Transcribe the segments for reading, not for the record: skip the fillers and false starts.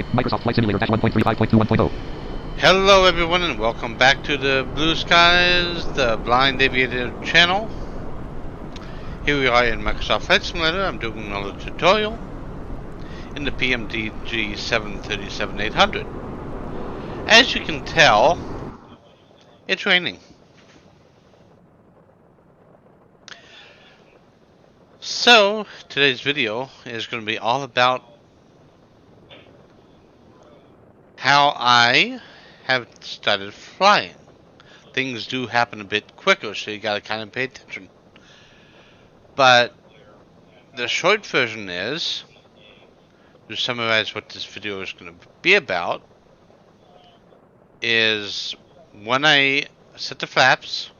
Microsoft Flight Simulator 1.35.21.0. Hello everyone and welcome back to the Blue Skies, the Blind Aviator channel. Here we are in Microsoft Flight Simulator. I'm doing another tutorial in the PMDG 737-800. As you can tell, it's raining. So, today's video is going to be all about how I have started flying. Things do happen a bit quicker, so you gotta kind of pay attention. But the short version is, to summarize what this video is going to be about, is when I set the flaps,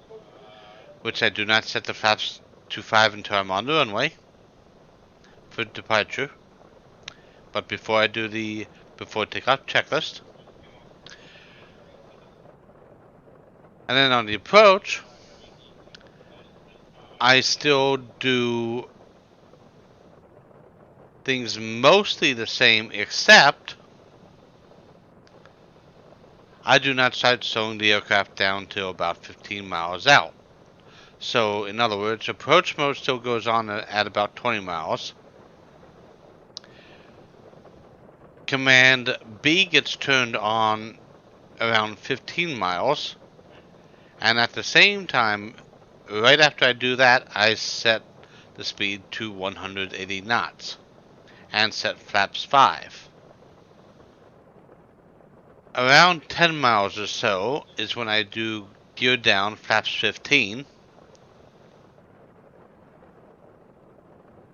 which I do not set the flaps to 5 until I'm on the runway for departure. But before I do the before takeoff checklist, and then on the approach, I still do things mostly the same, except I do not start slowing the aircraft down till about 15 miles out. So, in other words, approach mode still goes on at about 20 miles. Command B gets turned on around 15 miles. And at the same time, right after I do that, I set the speed to 180 knots. And set flaps 5. Around 10 miles or so is when I do gear down flaps 15.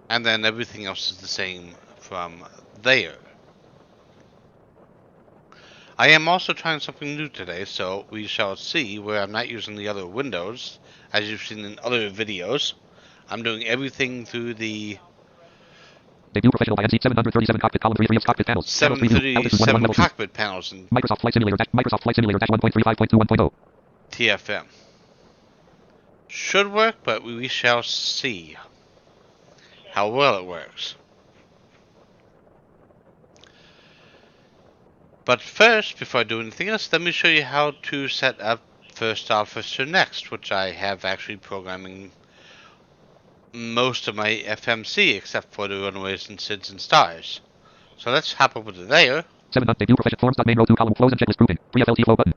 And then everything else is the same from there. I am also trying something new today, so we shall see, where I'm not using the other windows, as you've seen in other videos. I'm doing everything through the Debut professional by NC 737 cockpit column 3 of cockpit panels. 737 cockpit panels in Microsoft Flight Simulator 1.35.21.0. TFM. Should work, but we shall see how well it works. But first, before I do anything else, let me show you how to set up First Officer Next, which I have actually programming most of my FMC, except for the runways and SIDS and stars. So let's hop over to there. 7 debut professional forms main row 2 column flows and checklist grouping. Pre-FLT flow button.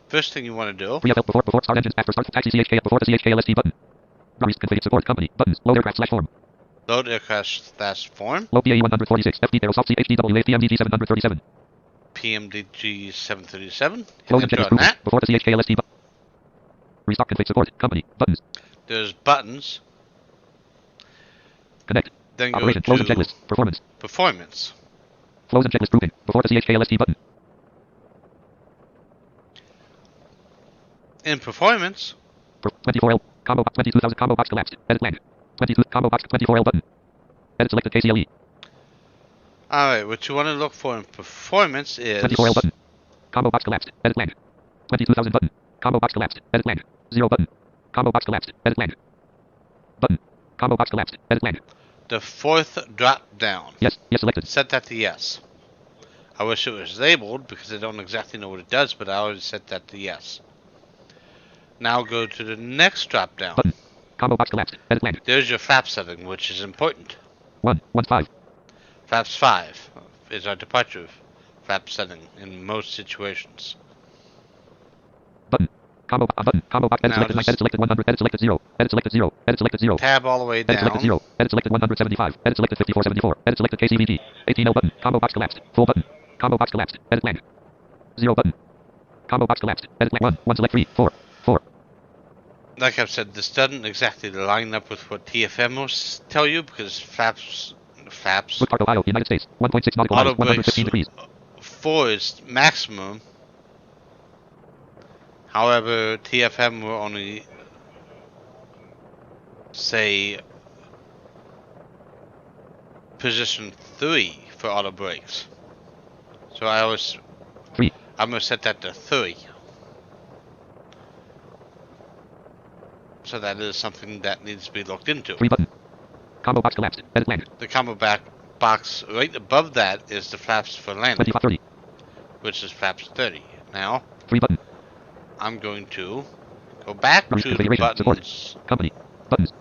First thing you want to do. Pre-FL before start engines after start taxi CHK before the CHKLST button. Release configure support company buttons. Load aircraft slash form. Load aircraft slash form. Load PAE 146 FD Aerosoft CHDW PMDG 737. PMDG 737. Flows and checklist grouping before the CHKLST button. Restock config support company buttons. There's buttons. Connect. Then go Operation. to Flows and checklist. Performance. Performance. Flows and checklist grouping before the CHKLST button. In performance. 24L combo box 22,000 combo box collapsed. Edit blank. 22 combo box 24L button. Edit selected KCLE. Alright, what you want to look for in performance is 24L button. Combo box collapsed. Edit blank. 22,000 button. Combo box collapsed. Edit blank. 0 button. Combo box collapsed. Edit blank. Button. Combo box collapsed. Edit blank. the fourth drop down. Yes. Yes selected. Set that to yes. I wish it was labeled because I don't exactly know what it does, but I always set that to yes. Now go to the next drop down. Button. Combo box collapsed. Edit blank. There's your flap setting, which is important. 115. Flaps 5 is our departure flap setting in most situations. Button. Combo button. Combo box. Edit selected. Edit selected 100. Edit selected 0. Edit selected 0. Edit selected 0. Tab all the way down. Edit selected 0. Edit selected 175. Edit selected 5474. Edit selected KCVG. 18L button. Combo box collapsed. Full button. Combo box collapsed. Edit blank. 0 button. Combo box collapsed. Edit blank. 1 select 3 4 4. Like I've said, this doesn't exactly line up with what TFM will tell you because flaps. Woodpark, Ohio, United States. 1.6 nautical miles. 115 degrees. 4 is maximum. However, TFM will only say position 3 for auto brakes. So I always 3. I'm gonna set that to 3. So that is something that needs to be looked into. 3 button. Combo box collapsed. Edit blank. The combo box box right above that is the flaps for landing, 25, 30. which is flaps 30. Now, 3 button. I'm going to go back Release to the configuration. buttons. Support. Company. Buttons.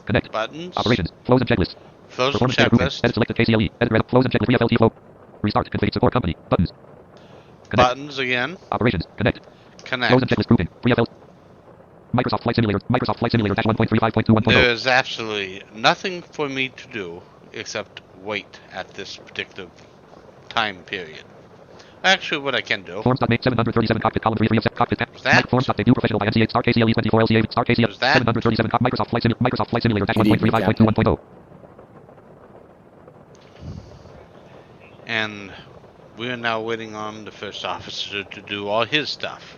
Connect. Buttons. Operations. Flows and checklist. Flows and Performance data grouping. checklist. Edit selected KCLE. Edit red. Flows and checklist. FLT flow. Restart. Configure support company. Buttons. Connect. Buttons again. Operations. Connect. Connect. Flows and checklist grouping. FL. Microsoft Flight Simulator. Microsoft Flight Simulator 1.35.21.0. There is absolutely nothing for me to do except wait at this particular time period. Actually, what I can do. Forms.make 737 cockpit column 3 of cockpit. That? Forms.debut professional by NCA star KCLE 24 LCA star KCLE Was that? 737 Microsoft Flight Simulator 1.35.21.0. And we are now waiting on the first officer to do all his stuff.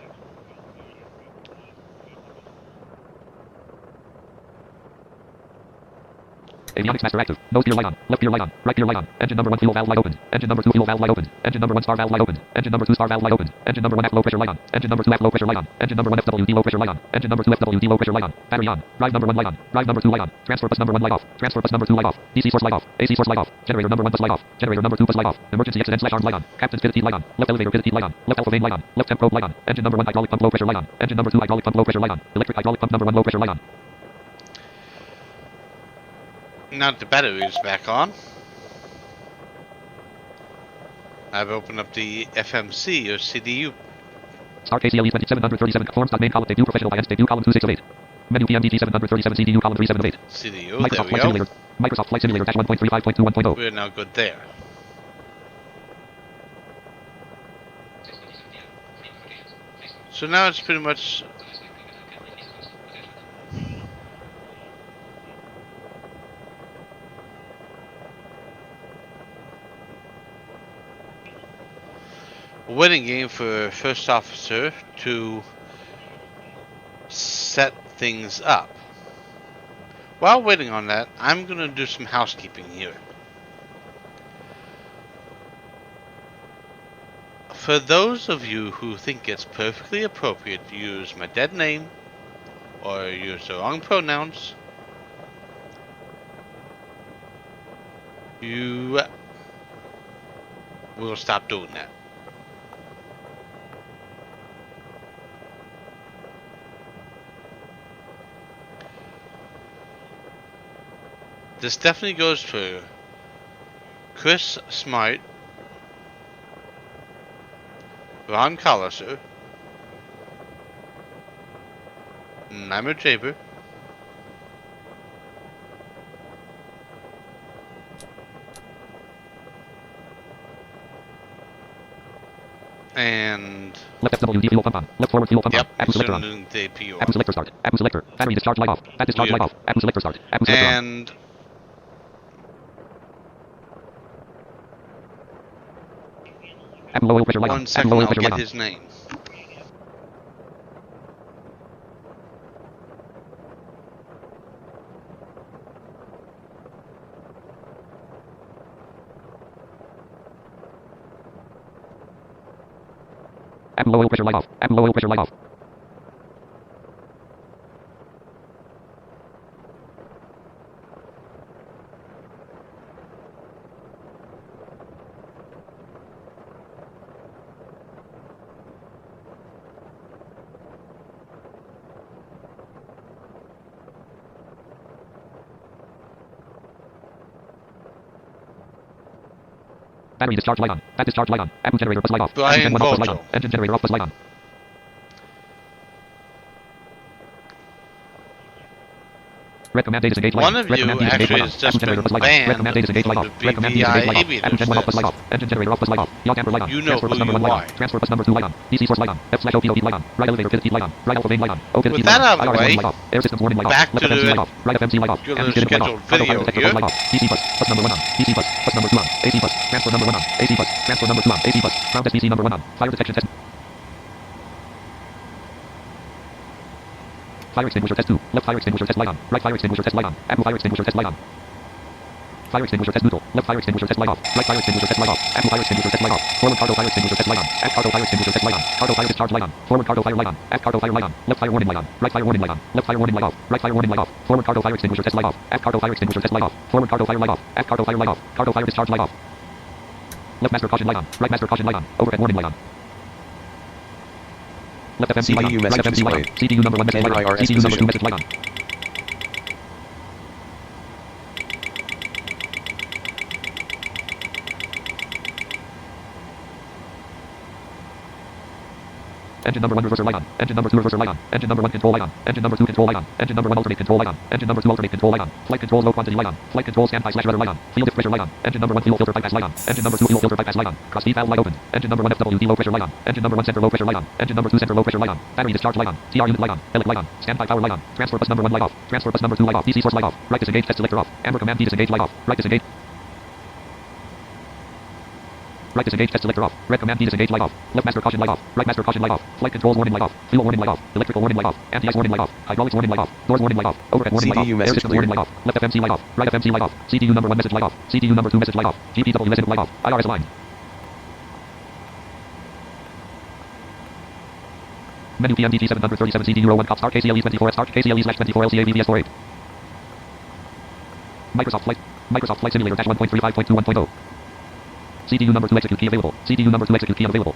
Avionics master active. Nose gear light on. Left gear light on. Right gear light on. Engine number 1 fuel valve light open. Engine number 2 fuel valve light open. Engine number 1 star valve light open. Engine number 2 star valve light open. Engine number 1 F low pressure light on. Engine number 2 F low pressure light on. Engine number 1 FWD low pressure light on. Engine number 2 FWD low pressure light on. Battery on. Drive number 1 light on. Drive number 2 light on. Transfer bus number 1 light off. Transfer bus number 2 light off. DC source light off. AC source light off. Generator number 1 bus light off. Generator number 2 bus light off. Emergency exit /arm light on. Captain's pivot heat light on. Left elevator pivot heat light on. Left alpha vane light on. Left temp probe light on. Engine number 1 hydraulic pump low pressure light on. Engine number 2 hydraulic pump low pressure light on. Electric hydraulic pump number 1 low pressure light on. Now that the battery is back on, I've opened up the FMC or CDU. Star KCLE 2737 forms.main column debut professional by debut column 26 of 8. Menu PMDG 737 CDU column 37 of 8. CDU, Microsoft there we Flight go. Simulator. Microsoft Flight Simulator 1.35.21.0. We're now good there. So now it's pretty much a waiting game for first officer to set things up. While waiting on that, I'm going to do some housekeeping here. For those of you who think it's perfectly appropriate to use my dead name or use the wrong pronouns, you will stop doing that. This definitely goes for Chris Smart, Ron Colliser, Nigel Jaber, and left FWD fuel pump on. Left forward fuel pump yep, on. Apple selector on. Apple selector start. Apple selector. Battery discharge light off. That discharge light off. Apple selector start. Apple selector on. And Apple low oil pressure light on. 1 second, Apple low oil I'll pressure get light on. his name. Apple low oil pressure light off. Apple low oil pressure light off. Battery discharge light on. That discharge light on. Apple generator bus light off. Brian Engine 1 off bus light on. Bojo. Engine generator off bus light on. Red command data disengage light One on. of Red you command data disengage actually light on. has just Apple generator bus been light on. Red banned command data disengage light from off. the Red command data disengage light off. BVI Engine 1 off bus light off. Engine generator off bus light off. Yaw camper light on. You know Transfer who bus number you 1 light on. are. Transfer bus number 2 light on. DC source light on. F/OP heat light on. Right elevator pivot heat light on. Right alpha vane light on. O pivot With heat that light out on. of the IR way, warning light off. Air systems warning light off. back Left to FMC the light off. Right FMC light off. regular Captain's pivot light off. scheduled Auto video pilot detector bus here. light off. DC bus number 1 on. DC bus number 2 on. AC bus transfer number 1 on. AC bus transfer number 2 on. AC bus ground SBC number 1 on. Fire detection test. Fire extinguisher test 2. Left fire extinguisher test light on. Right fire extinguisher test light on. Apple fire extinguisher test light on. Fire extinguisher test neutral. Left fire extinguisher test light off. Right fire extinguisher test light off. Active fire extinguisher test light off. Forward cargo fire extinguisher test light on. Act cargo fire extinguisher test light on. Cargo fire discharge light on. Forward cargo fire light on. Act cargo fire light on. Left fire warning light on. Right fire warning light on. Left fire warning light off. Right fire warning light off. Forward cargo fire extinguisher test light off. Act cargo fire extinguisher test light off. Forward cargo fire light off. Act cargo fire light off. Cargo fire discharge light off. Left master caution light on. Right master caution light on. Overhead warning light on. Left FMC light on. CDU Right message FMC light on. displayed. CDU number 1 message light on. NIRS CDU number 2 position. message light on. Engine number 1 reverser light on. Engine number 2 reverser light on. Engine number 1 control light on. Engine number 2 control light on. Engine number 1 alternate control light on. Engine number 2 alternate control light on. Flight control low quantity light on. Flight control standby / rudder light on. Fuel diff pressure light on. Engine number 1 fuel filter bypass light on. Engine number 2 fuel filter bypass light on. Cross feed valve light open. Engine number 1 FWD low pressure light on. Engine number 1 center low pressure light on. Engine number 2 center low pressure light on. Battery discharge light on. TR unit light on. Elec light on. Standby power light on. Transfer bus number 1 light off. Transfer bus number 2 light off. DC source light off. Right disengage test selector off. Amber command D disengage light off. Right disengage. Right disengage test selector off. Red command D disengage light off. Left master caution light off. Right master caution light off. Flight controls warning light off. Fuel warning light off. Electrical warning light off. Anti-ice warning light off. Hydraulics warning light off. Doors warning light off. Overhead warning light off. CDU Air message system cleared. warning light off. Left FMC light off. Right FMC light off. CDU number 1 message light off. CDU number 2 message light off. GPW message light off. IRS line. Menu PMDG 737 CDU 1 cop start KCLE 24 start KCLE /24 LCA VVS 48. Microsoft Flight Simulator dash 1.35.21.0. CDU number 2 execute key available. CDU number 2 execute key unavailable.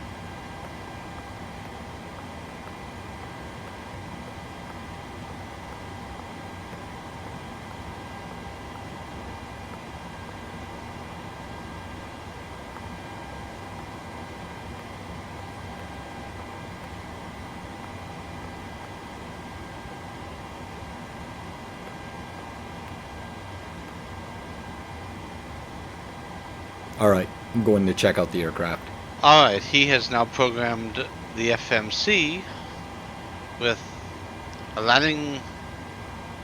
Alright, I'm going to check out the aircraft. Alright, he has now programmed the FMC with aligning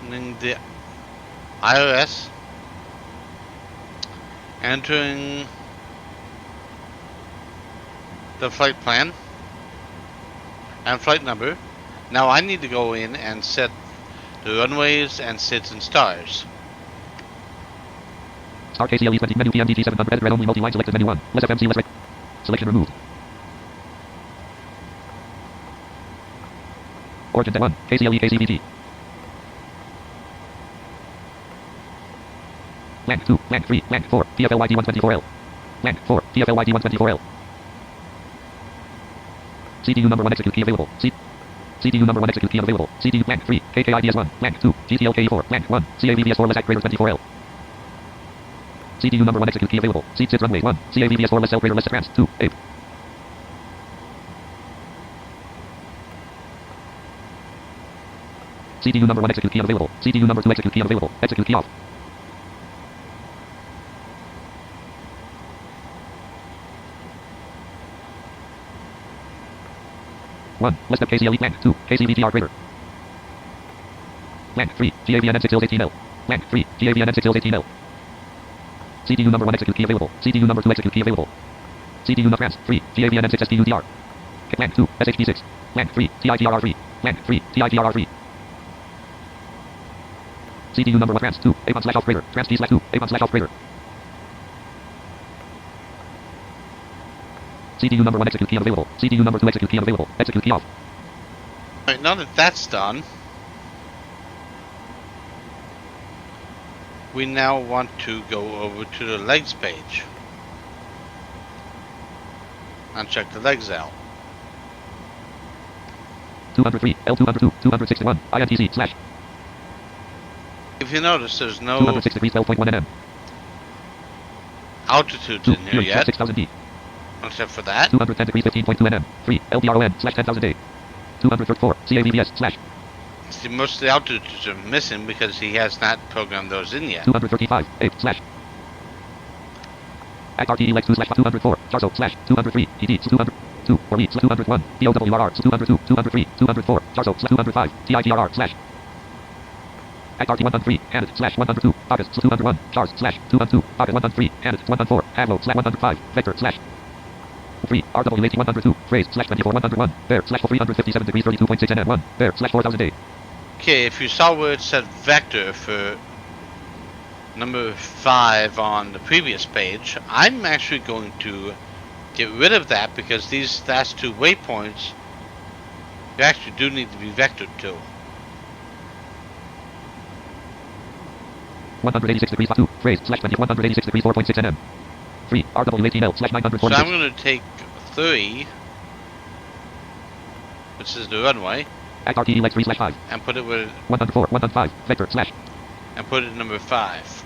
the IRS, entering the flight plan and flight number. Now I need to go in and set the runways and SIDS and stars. Start KCLE 20 menu PMDG 700 red only multi-line selected menu 1. Less FMC less red. Selection removed. Origin 1. KCLE KCVG. Land 2. Land 3. Land 4. TFLYD 124L. Land 4. TFLYD 124L. CDU number 1 execute key available. CDU number 1 execute key unavailable. CDU Land 3. KKIDS 1. Land 2. GTLK 4. Land 1. CAVVS 4 less act greater 24L. CDU number 1 execute key available. Seat sits runway 1. CAVVS 4 less L greater less trans 2. 8. CDU number 1 execute key unavailable. CDU number 2 execute key unavailable. Execute key off. One. Less than KCLE land 2. KCVTR greater. Land 3. GAVNN 6 hills 18L. Land 3. GAVNN 6 hills 18L. CDU number 1 execute key available. CDU number 2 execute key available. CDU trans 3. GAVNN 6 SPUTR. Land 2. SHD 6. Land 3. TITRR 3. Land 3. TITRR 3. CDU number 1 trans 2. Avon /off greater. Trans T /2. Avon /off greater. CDU number 1 execute key unavailable. CDU number 2 execute key unavailable. Execute key off. Alright, now that that's done, we now want to go over to the legs page and check the legs out. 203, L202, 261, INTC /. If you notice, there's no 206 degrees, 12.1 nm. altitudes 2, in here yet, 6000 D. except for that. 210 degrees, 15.2 nm. 3, LDRON /10,000 A. 234, CAVVS /. See, most of the altitudes are missing because he has not programmed those in yet. 235, 8 /. Act RTE legs 2 /204, Charso / 203, ED 200, 2, or E 201, DOWRR 202, 203, 204, Charso / 205, TITRR /. Act RT 103, Handed / 102, August 201, Chars / 202, August 103, Handed 104, Havlo / 105, Vector / 3, RW80 102, Phrase / 24 101, Bear / 357 degrees 32.6 nm 1, Bear / 4000 A. Okay, if you saw where it said vector for number 5 on the previous page. I'm actually going to get rid of that because these last 2 waypoints you actually do need to be vectored to. 186 degrees 2, phrase, slash 20, 186 degrees 4.6 nm. 3, RW18L, slash So 946. I'm going to take 3, which is the runway, Act RTE leg 3 slash 5. and put it with, 104, 105, vector, slash. and put it in number 5.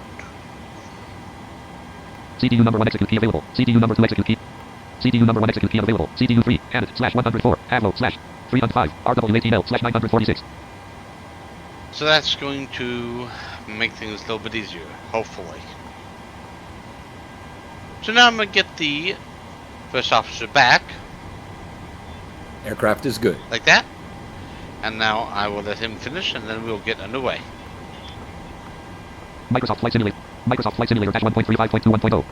CDU number 1 execute key available. CDU number 2 execute key. CDU number 1 execute key available. CDU 3, added, slash 104, Avlo, slash 305, RW18L, slash 946. So that's going to make things a little bit easier, hopefully. So now I'm going to get the first officer back, Aircraft is good. like that. And now I will let him finish, and then we'll get underway. Microsoft Flight Simulator. Microsoft Flight Simulator dash 1.35.21.0.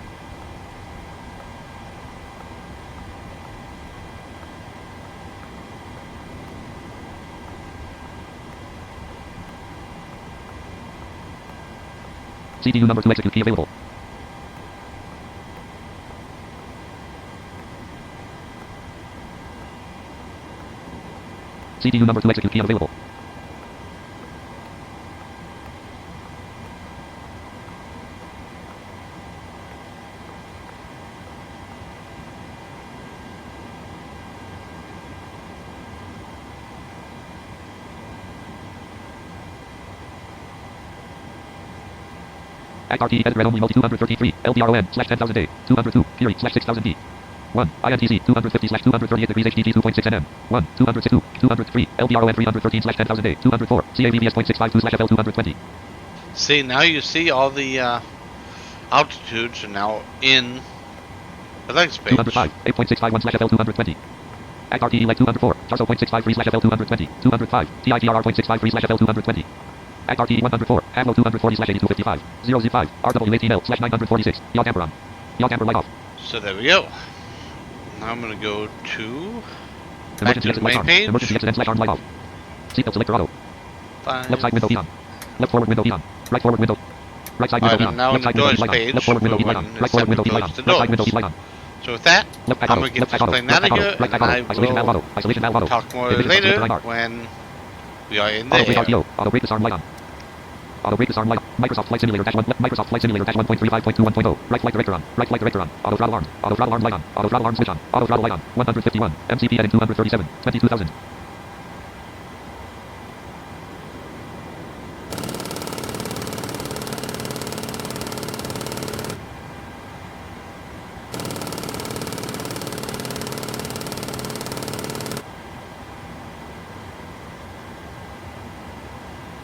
CDU number 2 execute key available. CDU number 2 execute key available. Act RTE edit red only multi 233, LDRON, slash 10,000 A, 202, Fury, slash 6,000 D. 1, INTC, 250 slash 238 degrees HDG 2.6 nm. 1, 262, 203, LDRON 313 slash 10,000 A, 204, CAVVS .652 slash FL 220. See, now you see all the altitudes are now in the leg space. 205, 8.651 slash FL 220. Act RTE leg 204, Tarso .653 slash FL 220. 205, TITRR .653 slash FL 220. Act RTE 104, Avlo 240 slash 8255. 0Z5, RW18L slash 946. Yaw camper on. Yaw camper light off. So there we go. Now I'm going to go to back Emergency to the exit light main arm. page. Emergency exit and slash arm light off. Seatbelt selector auto. Left side window E on. Left forward window E on. Right forward window. Right side window E on. now Left in side the window E doors light on. page, Left forward window E light on. when Right forward window E light on. it's Left side window E doors. light on. So with that, Left back I'm auto. going to Left get back this auto. plane Left out back of auto. here, Right back and auto. I Isolation valve will auto. Isolation valve auto. talk more Division later line arm. when we are in Auto brake there. RTO. Auto brake disarm light on. Auto brake disarm light on. Microsoft Flight Simulator dash 1. Microsoft Flight Simulator dash 1.35.21.0. Right flight director on. Right flight director on. Auto throttle arm. Auto throttle arm light on. Auto throttle arm switch on. Auto throttle light on. 151. MCP heading 237. 22,000.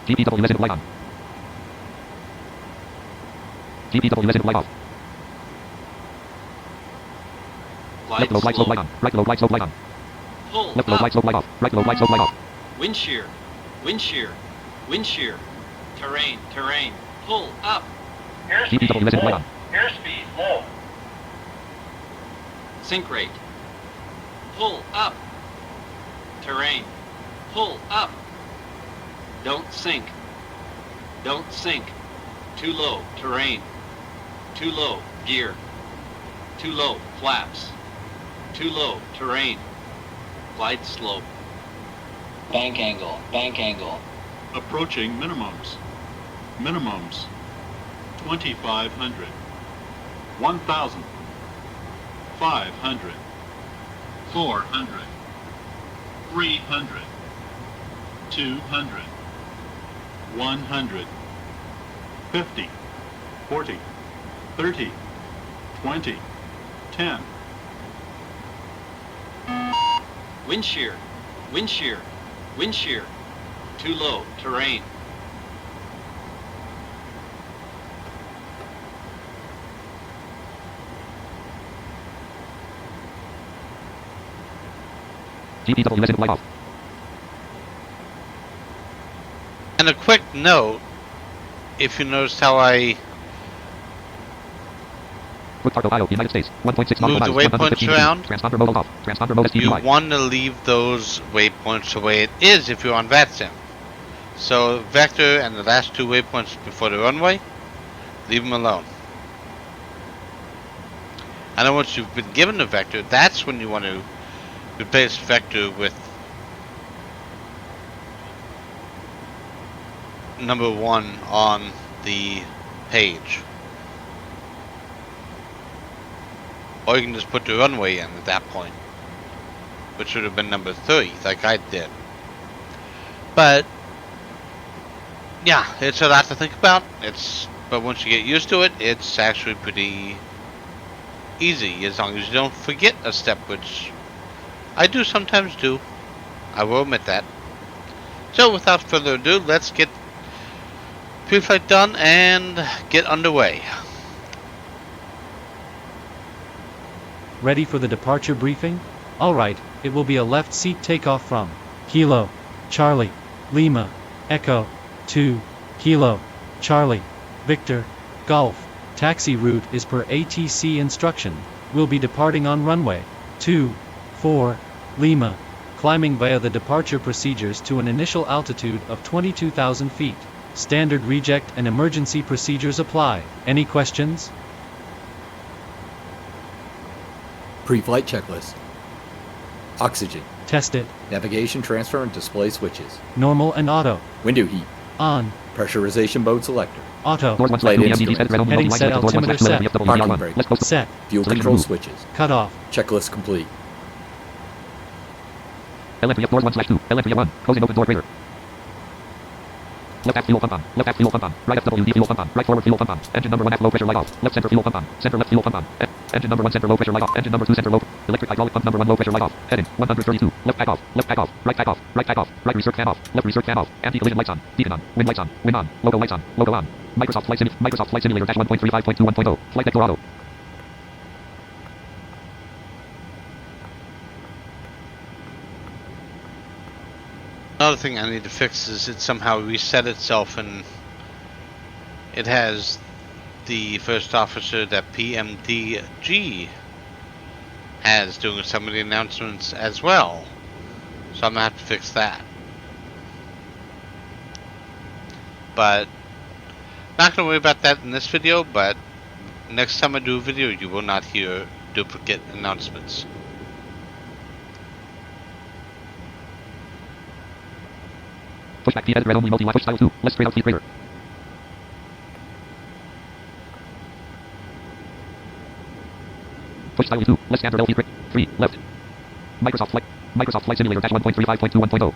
GPW resident light on. GPW resident light off. Left load light slope light on. Right load light slope light on. Pull Left load light slope light off. Right load light slope light off. Wind shear. Wind shear. Wind shear. Terrain. Terrain. Pull up. GPW resident light on. Airspeed low. Sink rate. Pull up. Terrain. Pull up. Don't sink. Don't sink. Too low. Terrain. Too low. Gear. Too low. Flaps. Too low. Terrain. Glide slope. Bank angle. Bank angle. Approaching minimums. Minimums. 2,500. 1,000. 500. 400. 300. 200. 100. 50. 40. 30. 20. 10. Wind shear. Wind shear. Wind shear. Too low. Terrain. GPW resident light off. And a quick note, if you noticed how I Quick Park, Ohio, United States. 1.6 Move the miles. waypoints around. Transponder mode off. Transponder mode you SPUI. want to leave those waypoints the way it is if you're on VATSIM. So Vector and the last 2 waypoints before the runway, Leave them alone. And then once you've been given a vector, that's when you want to replace vector with number 1 on the page. Or you can just put the runway in at that point, which would have been number 3, like I did. But yeah, it's a lot to think about. But once you get used to it, it's actually pretty easy, as long as you don't forget a step, which I do sometimes do. I will admit that. So without further ado, let's get pre-flight done and get underway. Ready for the departure briefing? Alright, it will be a left seat takeoff from Kilo, Charlie, Lima, Echo, 2, Kilo, Charlie, Victor, Golf. Taxi route is per ATC instruction. We'll be departing on runway 24, Lima, climbing via the departure procedures to an initial altitude of 22,000 feet. Standard reject and emergency procedures apply. Any questions? Pre-flight checklist. Oxygen. Test it. Navigation transfer and display switches. Normal and auto. Window heat. On. Pressurization mode selector. Auto. Doors 1 Flight PMDG instruments. set, red only Heading line set, select, door 1 altimeter slash set. FW Parking R1. brake. Let's go. Set. Fuel Selection control move. switches. Cut off. Checklist complete. LM3 doors 1 slash 2. LM3 1. Closing open door crater. Left aft fuel pump on. Left aft fuel pump on. Right FWD fuel pump on. Right forward fuel pump on. Engine number 1 aft low pressure light off. Left center fuel pump on. Center left fuel pump on. Engine number 1 center low pressure light off. Engine number 2 center low. Electric hydraulic pump number 1 low pressure light off. Heading 132. Left pack off. Left pack off. Right pack off. Right pack off. Right recirc fan off. Left recirc fan off. Anti-collision lights on. Beacon on. Wind lights on. Wind on. Logo lights on. Logo on. Microsoft Flight Simulator dash 1.35.21.0. Flight deck door auto. Another thing I need to fix is it somehow reset itself, and it has the first officer that PMDG has doing some of the announcements as well. So I'm gonna have to fix that. But not gonna worry about that in this video, but next time I do a video you will not hear duplicate announcements. Pushback T edit red only multi-line push style 2. Less straight out speed crater. Push style 2. Less standard LT crater. 3. Left. Microsoft Flight Simulator dash 1.35.21.0.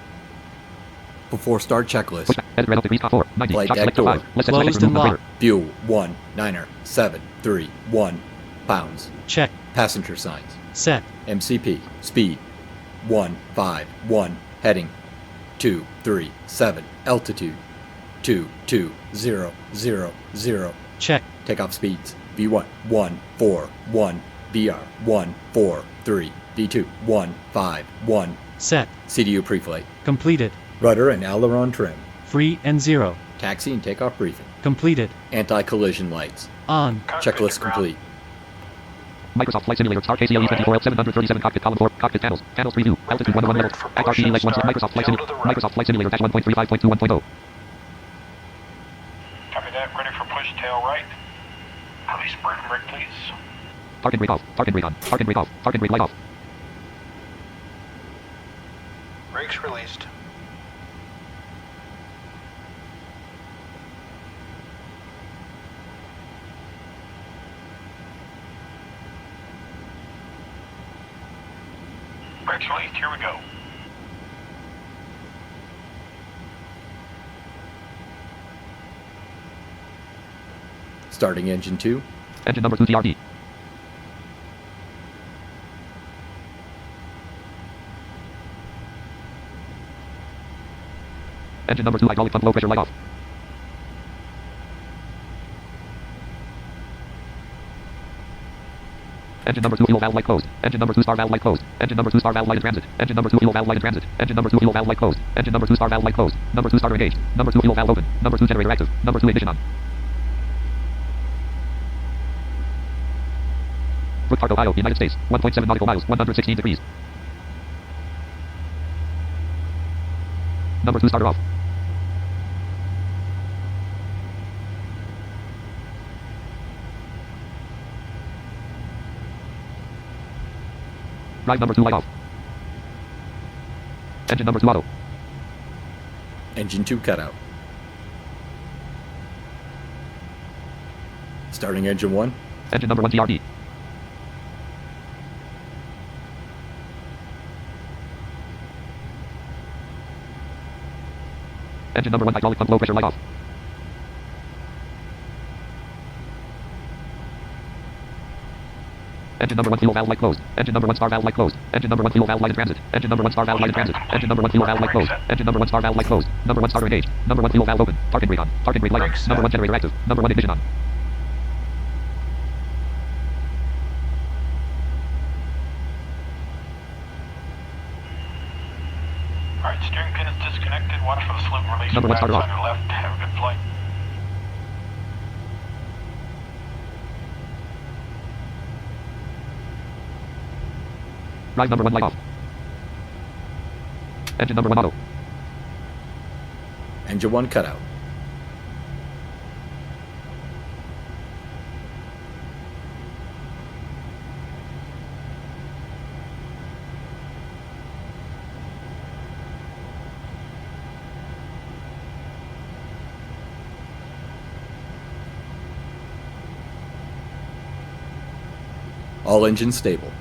Before start checklist. Pushback edit red up decrease top 4. 90. Flight Shock deck select to door. 5. Less Closed set and room locked. crater. Fuel 1 9er 731 pounds. Check. Passenger signs. Set. MCP. Speed 151. Heading 237. Altitude 22000. Check. Takeoff speeds V1 141. BR 143. V2 151. Set. CDU preflight. Completed. Rudder and aileron trim. Free and 0. Taxi and takeoff briefing. Completed. Anti-collision lights. On. Checklist complete. Microsoft Flight Simulator Star KCLE 24 737 cockpit column 4 cockpit panels preview altitude 1 level act RTE legs 1 Microsoft Flight Simulator dash 1.35.21.0. Copy that. Ready for push tail right. Release brake, please. Parking brake off. Parking brake on. Parking brake off. Parking brake light off. Brakes released. Brakes released. Here we go. Starting engine 2. Engine number 2 TRD. Engine number 2 hydraulic pump low pressure light off. Engine number 2 fuel valve light closed. Engine number 2 star valve light closed. Engine number 2 star valve light in transit. Engine number 2 fuel valve light in transit. Engine number 2 fuel valve light closed. Engine number 2 star valve light closed. Number 2 starter engaged. Number 2 fuel valve open. Number 2 generator active. Number 2 ignition on. Brook Park, Ohio, United States. 1.7 nautical miles, 116 degrees. Number 2 starter off. Drive number 2 light off. Engine number 2 auto. Engine 2 cutout. Starting engine 1. Engine number 1 TRD. Engine number 1 hydraulic pump low pressure light off. Engine number 1 fuel valve light closed. Engine number 1 star valve light closed. Engine number 1 fuel valve light in transit. Engine number 1 star valve light in transit. Engine number 1 fuel valve light closed. Engine number 1 star valve light closed. Number 1 starter engaged. Number 1 fuel valve open. Target brake on. Target brake light on. Number 1 generator active. Number 1 ignition on. Alright, steering pin is disconnected. Watch for the slip release Number 1 starter on off. your left. Have a good flight. Drive number 1 light off. Engine number 1 auto. Engine 1 cutout. All engines stable.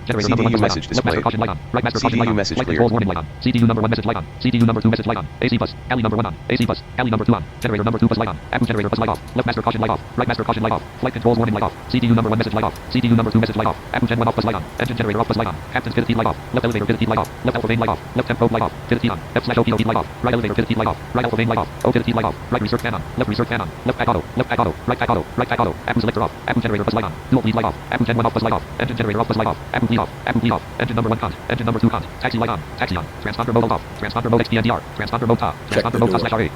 Generator number 1 CDU light on. message Left master displayed. caution light on. Right master caution light CDU on. message Flight clear. controls warning light on. CDU number 1 message light on. CDU number 2 message light on. AC bus. Alley number 1 on. AC bus. Alley number 2 on. Generator number 2 bus light on. Accu generator bus light off. Left master caution light off. Right master caution light off. Flight controls warning light off. CDU number 1 message light off. CDU number 2 message light off. Accu gen 1 off bus light on. Engine generator off bus light on. Captain's fifth heat light off. Left elevator fifth heat light off. Left alpha vane light off. Left temp probe light off. Fifth heat on. F/O heat light off. Right elevator fifth heat light off. Right alpha vane light off. O fifth heat light off. Right research fan on. Left research fan on. Left pack auto. Left pack auto. Right pack auto. Right pack auto. Accu selector off. Accu generator bus light on. Dual bleed light off. Accu gen 1 off bus light off. Engine generator off bus light off. Accu bleed off. Accu bleed off. Engine number 1 cont. Engine number 2 cont. Taxi light on. Taxi on. Transponder mode off. Transponder mode XPNDR. Transponder mode top. Check Transponder the mode door. top /RA.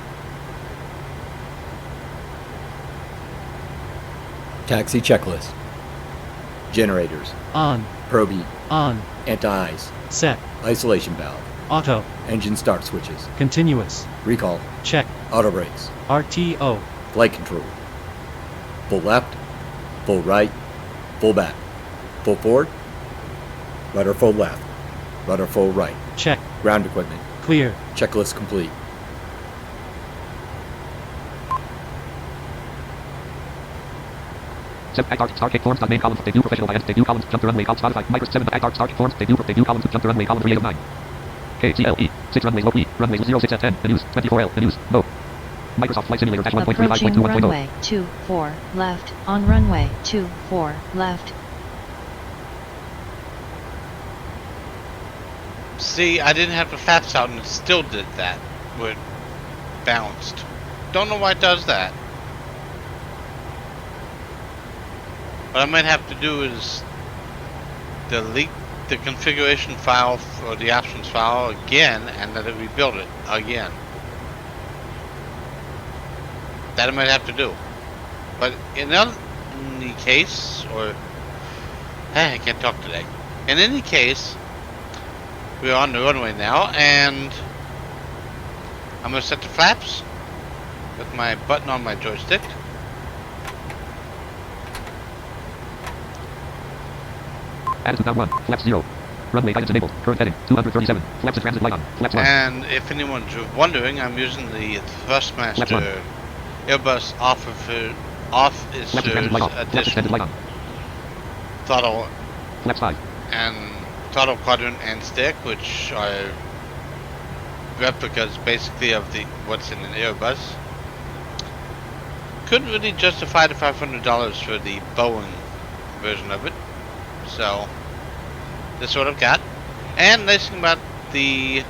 Taxi checklist. Generators. On. Probe. On. Anti-ice. Set. Isolation valve. Auto. Engine start switches. Continuous. Recall. Check. Auto brakes. RTO. Flight control. Full left. Full right. Full back. Full forward. Rudder full left. Rudder full right. Check. Ground equipment. Clear. Checklist complete. Set act arc star kick forms main column debut professional and debut columns jump to runway call Spotify Microsoft 7 act arc star kick forms debut columns jump to runway column 3 of 9. KCLE 6 runways low E runways 06 at 10 the news 24L the news no. Microsoft Flight Simulator dash 1.35.2 Approaching 1.0. runway 24 left on runway 24 left. See, I didn't have the flaps out and it still did that. It bounced. Don't know why it does that. What I might have to do is delete the configuration file or the options file again and let it rebuild it again. That I might have to do. But in any case, or I can't talk today. In any case, we're on the runway now, and I'm gonna set the flaps with my button on my joystick. Attitude down 1 flaps 0 runway guidance enabled current heading 237 flaps and transit light on flaps 1 And if anyone's wondering, I'm using the Thrustmaster Flaps Airbus Officer's flaps and transit light off flaps extended light Edition on throttle flaps 5 and throttle quadrant and stick, which are replicas basically of the what's in an Airbus. Couldn't really justify the $500 for the Boeing version of it, so this is what I've got. And nice thing about the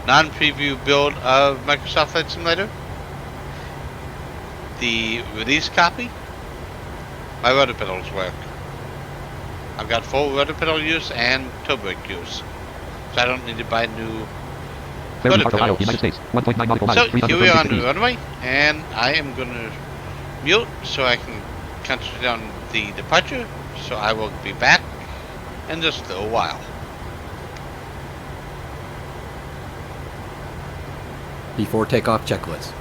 non-preview build of Microsoft Flight Simulator, the release copy, my rudder pedals work. I've got full rudder pedal use and toe brake use, so I don't need to buy new Clearly rudder Ohio, pedals. United States 1.9 nautical miles So here we are on the 336 runway, and I am going to mute so I can concentrate on the departure. So I will be back in just a little while. Before takeoff checklist.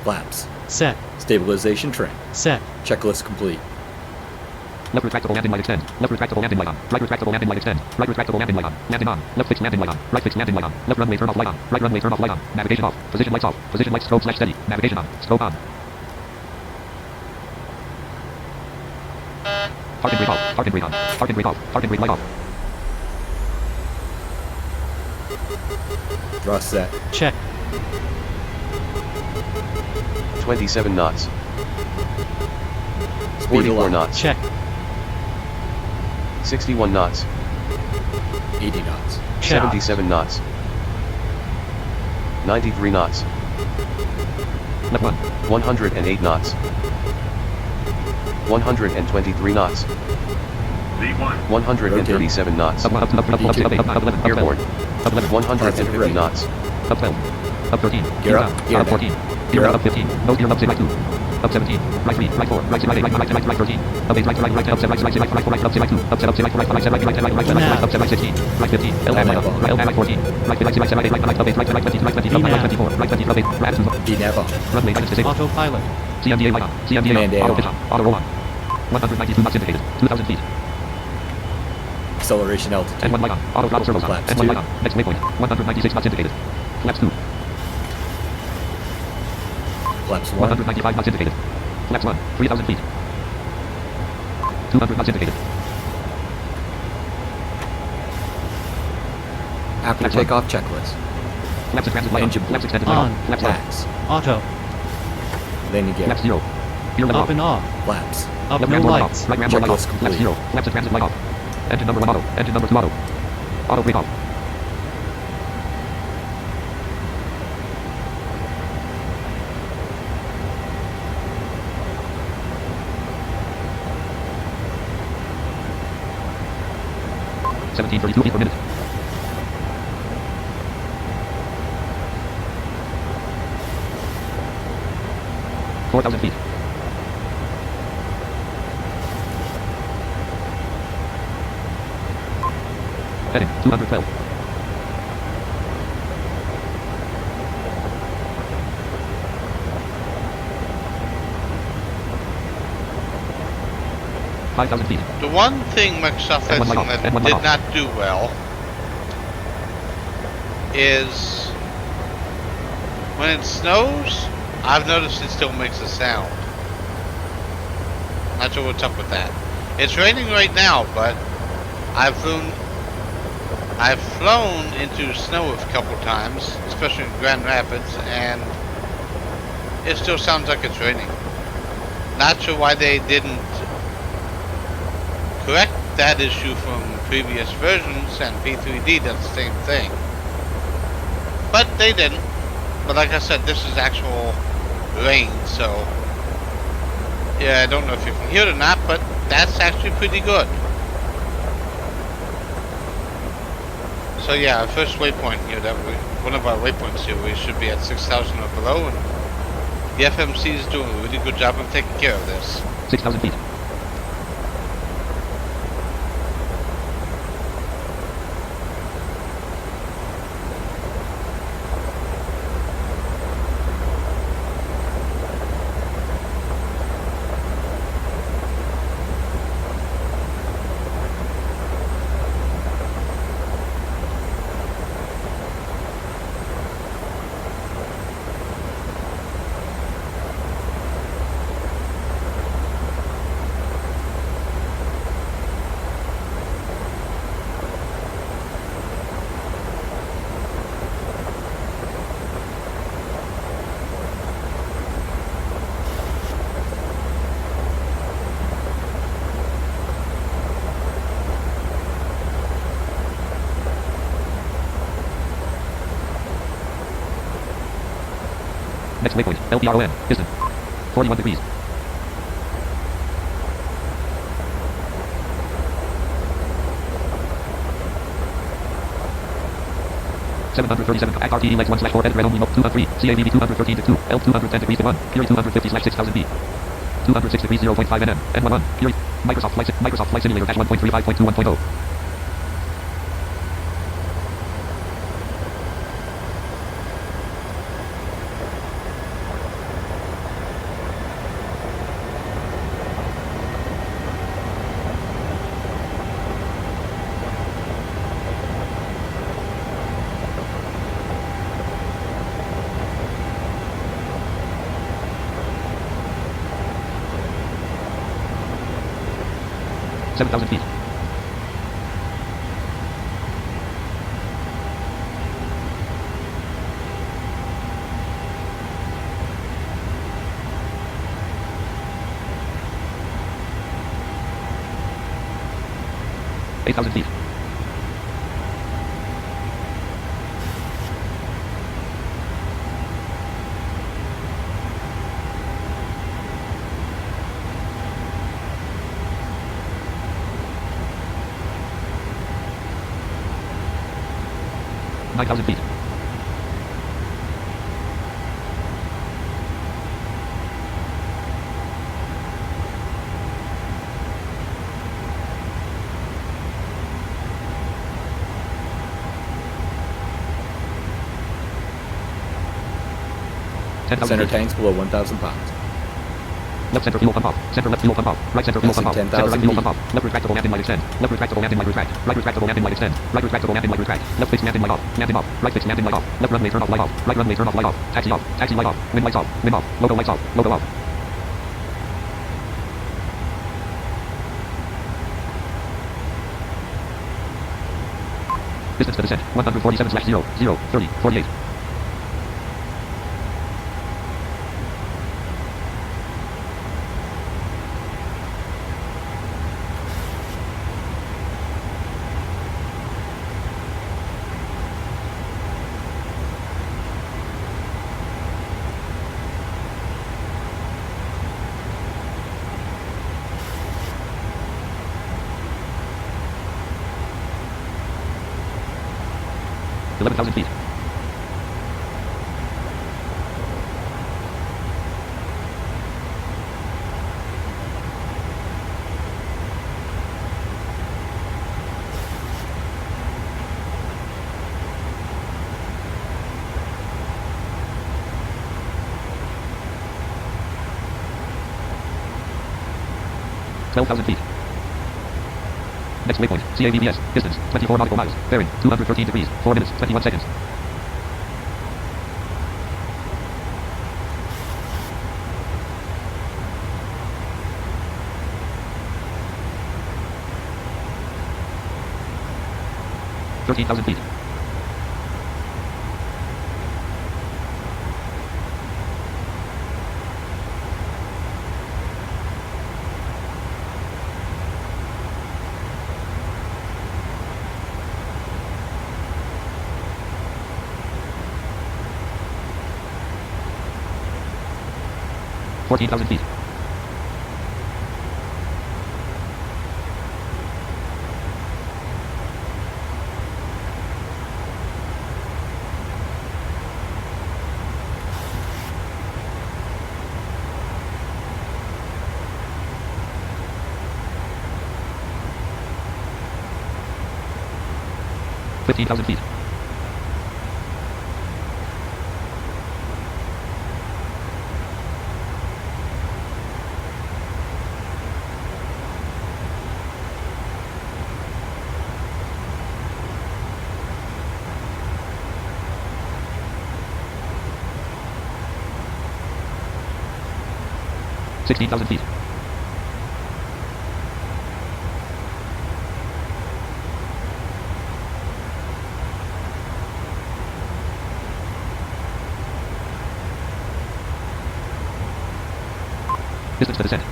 Flaps. Set. Stabilization trim. Set. Checklist complete. Left retractable landing light extend. Left retractable landing light on. Right retractable landing light extend. Right retractable landing light on. Landing on. Left fixed landing light on. Right fixed landing light on. Left runway turn off light on. Right runway turn off light on. Navigation off. Position lights off. Position lights strobe slash steady. Navigation on. Strobe on. Parking brake off. Parking brake on. Parking brake off. Parking brake light off. Thrust set. Check. 27 knots. Speed 44 alarm. knots. Check. 61 knots. 80 knots. Check. 77 knots. 93 knots. Left 1. 108 knots. 123 knots. V1. 137 knots. Up 1, up 2, up 3, up 4, up 6, up 8, up 11, up 12. Airborne. Up 11. 150 knots. Up 12. Up 13. Gear up, down. gear Up down. 14. Gear Gear up. up 15. Nose gear up 6, right 2. Up 17. Right 3. Right 4. Right 6, right 8, right 9, right 10, right 13. Up 8, right 2, right 2, right 10, up 7, right 6, right 4, right 4, right 7, right 2. Up 7, up 6, right 4, right 5, right 7, right 3, right 10, right 10, right 10, right 10, right 16. Right 15. L Land right nav up. on. Right L right 14. Right 3, right 6, right 7, right 8, right 9, right 8, right 20, right 20, right 24. Right 20, up 8. Right 2. DNAV on. Runway guidance disabled. Autopilot. CMDA light on. CMDA Command A on. Auto on. pitch on. Auto roll on. 192 knots indicated. 2,000 feet. Acceleration altitude. N1 light on. Auto throttle servos on. Flaps N1 2. light on. Next waypoint. 196 knots indicated. Flaps 2. Flaps 1. 195 knots indicated. Flaps 1. 3,000 feet. 200 knots indicated. After Flaps 1. takeoff checklist. Flaps in transit light Engine on. Flaps extended light on. on. Flaps light. Max. Auto. Landing gear. Flaps 0. Gear level Up off. and off. Flaps. Up Left no ram door light lights. off. Right ram door light off. Checklist Flaps complete. 0. Flaps in transit light off. Engine number 1 auto. Engine number 2 auto. Auto brake off. $17.32 feet per minute. $4,000 feet. Heading 212. $5,000 feet. The one thing Microsoft Flight N1 light off. Simulator N1 light did off. not do well is when it snows, I've noticed it still makes a sound. Not sure what's up with that. It's raining right now, but I've flown into snow a couple times, especially in Grand Rapids, and it still sounds like it's raining. Not sure why they didn't correct that issue from previous versions, and P3D does the same thing. But they didn't. But like I said, this is actual rain, so yeah, I don't know if you can hear it or not, but that's actually pretty good. So yeah, our first waypoint here, one of our waypoints here, we should be at 6,000 or below, and the FMC is doing a really good job of taking care of this. 6,000 feet. Next waypoint, LPRON, distant. 41 degrees. $737, RTE legs 1/4, edit red only, 203, CAVB 213 to 2, L 210 degrees to 1, Fury 250/6000 feet. 206 degrees 0.5 nm, N11, Fury, Microsoft Flight Simulator dash 1.35.21.0. 7,000 feet. Eight thousand feet. 9,000 feet. 10,000 Center feet. tanks below 1,000 pounds. Left center fuel pump off. Center left fuel pump off. Right center fuel pump off. Passing Center right 10,000 fuel feet. pump off. Left retractable landing light extend. Left retractable landing light retract. Right retractable landing light extend. Right retractable landing light retract. Left fixed landing light off. Landing off. Right fixed landing light off. Left runway turn off light off. Right runway turn off light off. Taxi off. Taxi light off. Wind lights off. Wind off. Logo lights off. Logo off. Distance to descent. 147/0, 0, 30, 48. Eleven thousand feet. 12,000 feet. Next waypoint, CAVBS, distance, 24 nautical miles, bearing, 213 degrees, 4 minutes, 21 seconds. Thirteen thousand feet. 14,000 feet. 15,000 feet. 16,000 feet.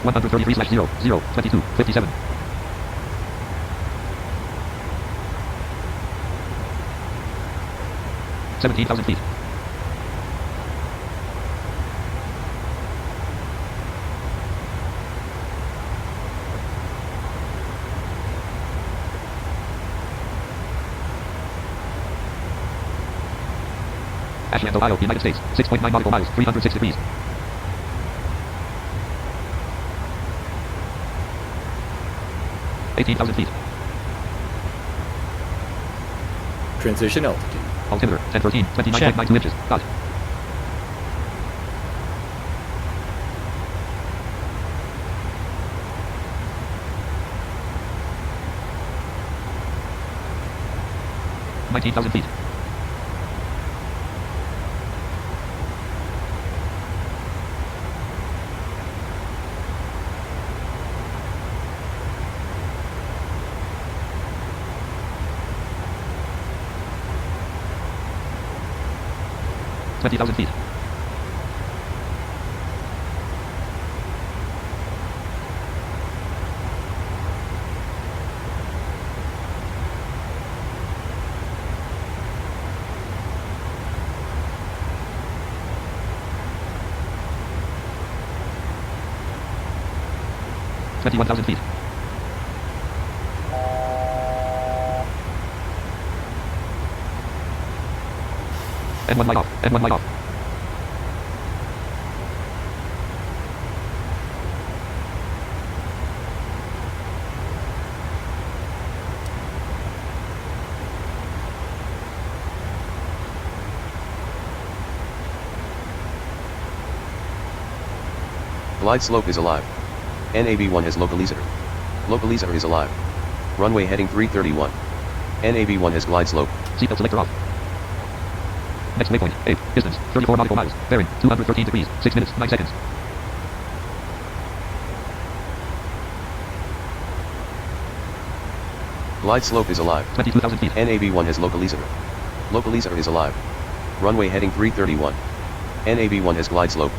133/0, 0, 22, 57. $17,000 feet. Ashland, Ohio, United States. 6.9 nautical miles, 306 degrees. $18,000 feet. Transition altitude. Altimeter, 1013, 29.92 inches. Dot. $19,000 feet. 20,000 feet. $21,000 feet. N1 light off. N1 light off. Glide slope is alive. NAB1 has localizer. Localizer is alive. Runway heading 331. NAB1 has glide slope. Seatbelt selector off. Next waypoint, 8, distance, 34 nautical miles, bearing, 213 degrees, 6 minutes, 9 seconds. Glide slope is alive. 22,000 feet. NAB1 has localizer. Localizer is alive. Runway heading 331. NAB1 has glide slope.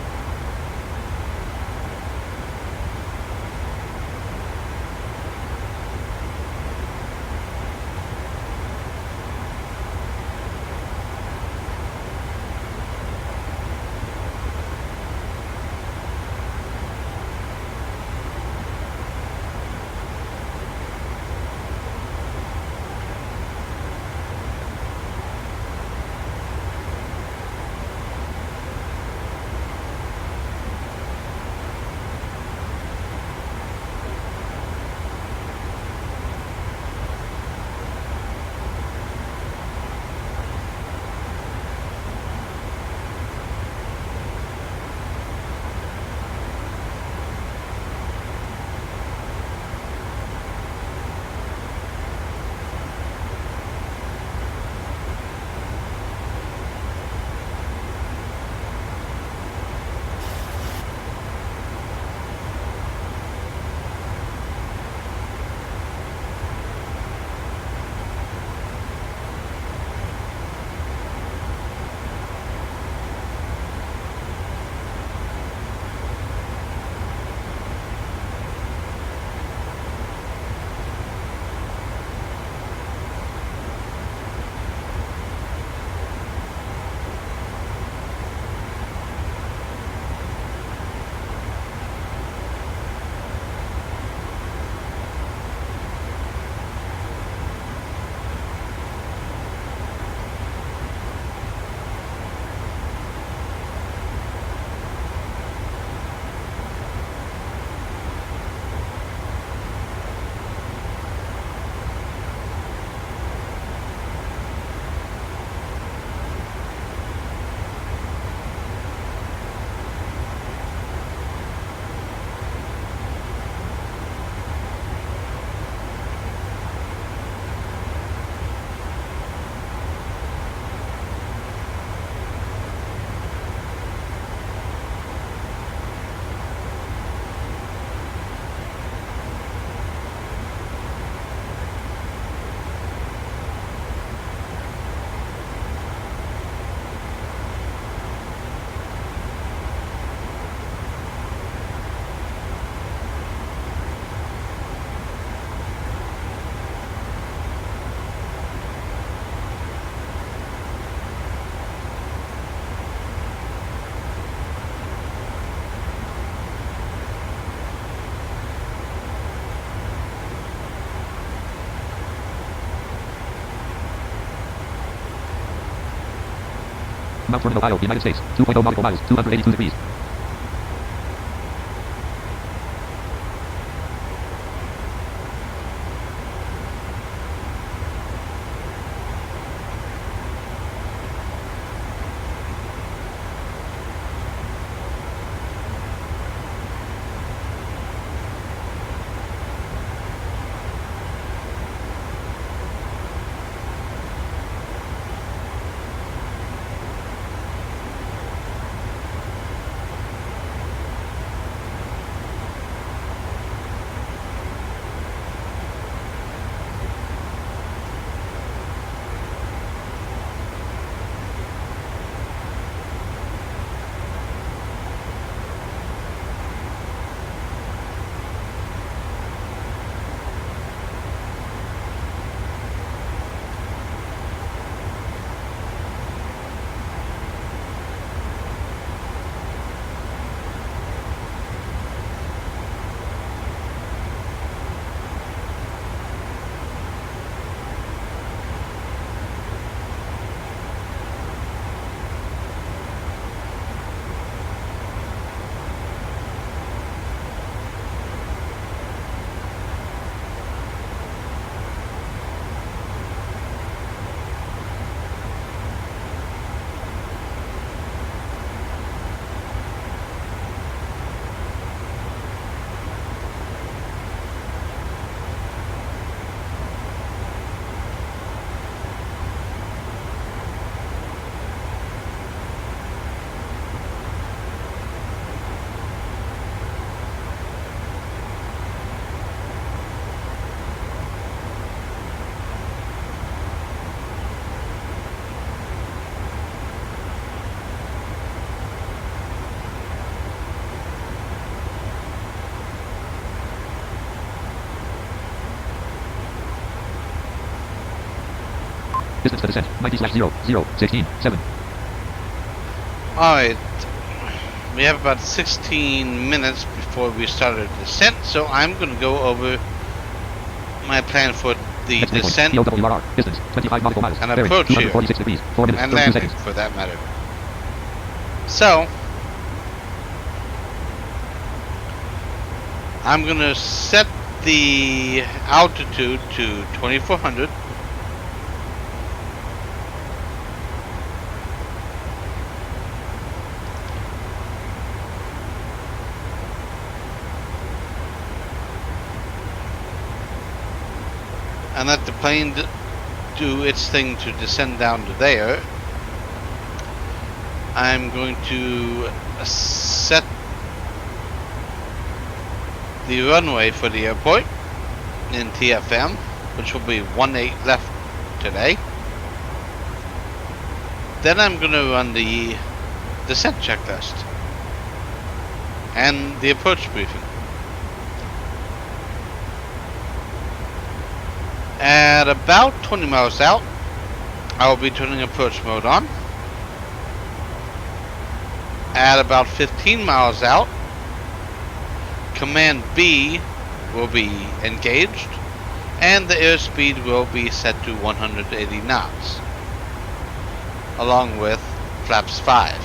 Mount Vernon, Ohio, United States. 2.0 nautical miles, 282 degrees. Distance to descent, 90/0, 16, 7. Alright. We have about 16 minutes before we start our descent, so I'm going to go over my plan for the Next waypoint, descent POWRR, distance, 25 nautical miles. and Bearing, approach here. 246 degrees, 4 minutes, And 32 landing, seconds. for that matter. So, I'm going to set the altitude to 2400. And let the plane do its thing to descend down to there. I'm going to set the runway for the airport in TFM, which will be 18 left today. Then I'm going to run the descent checklist and the approach briefing. At about 20 miles out, I will be turning approach mode on. At about 15 miles out, Command B will be engaged, and the airspeed will be set to 180 knots, along with flaps 5.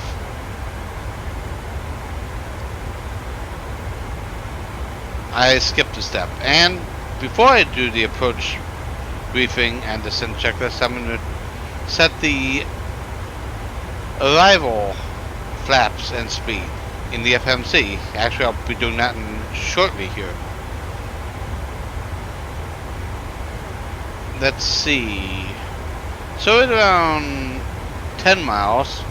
I skipped a step, and before I do the approach briefing and descent checklist, I'm going to set the arrival flaps and speed in the FMC. Actually, I'll be doing that shortly here. Let's see. So at around 10 miles,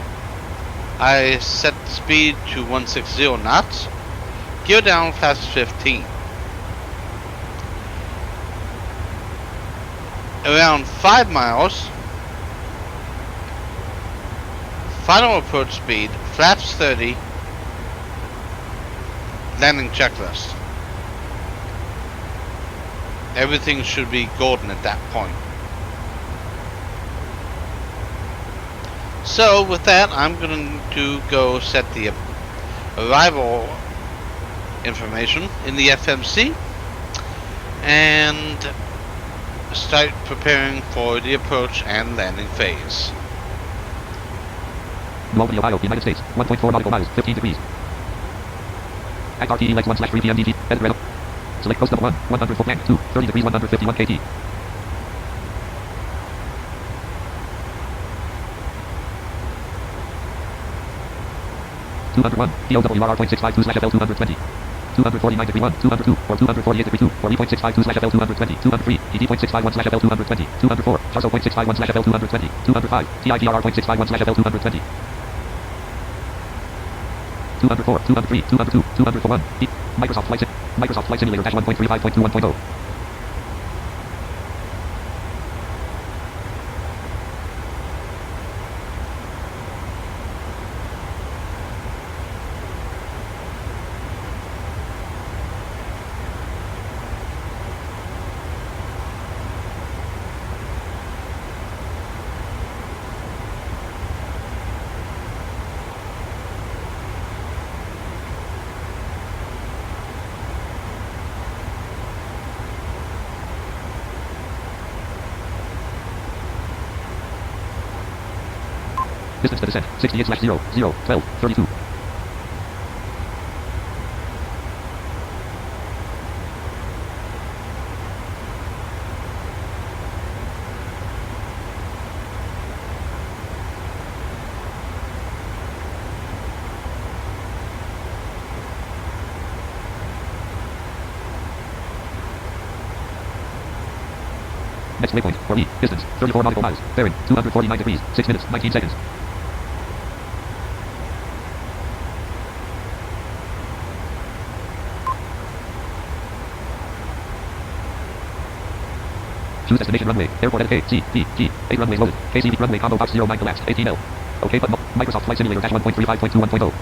I set the speed to 160 knots. Gear down, flaps 15. Around 5 miles, final approach speed, flaps 30, landing checklist. Everything should be golden at that point. So with that, I'm going to go set the arrival information in the FMC and start preparing for the approach and landing phase. New Albany, Ohio, United States, 1.4 nautical miles, 15 degrees. Act RTE legs 1/3 PMDG, edit red. Select coast number 1, 100 full plank, 2, 30 degrees, 151 KT. (201) POWRR.652/FL 220. 249 degree 1, 202, or 248 degree 2, or E.652/FL 220, 203, ED.651/FL 220, 204, Tarso.651/FL 220, 205, TIPRR.651/FL 220, 204, 203, 202, 241, Microsoft Flight Simulator -1.35.21.0. Distance to descent, 68/0, 0, 12, 32. Next waypoint, for E, distance, 34 nautical miles, bearing, 249 degrees, 6 minutes, 19 seconds. Choose destination runway, airport edit K, C, D, G, 8 runways loaded, KCD runway combo box 09 collapsed, 18L. OK button, Microsoft Flight Simulator -1.35.21.0.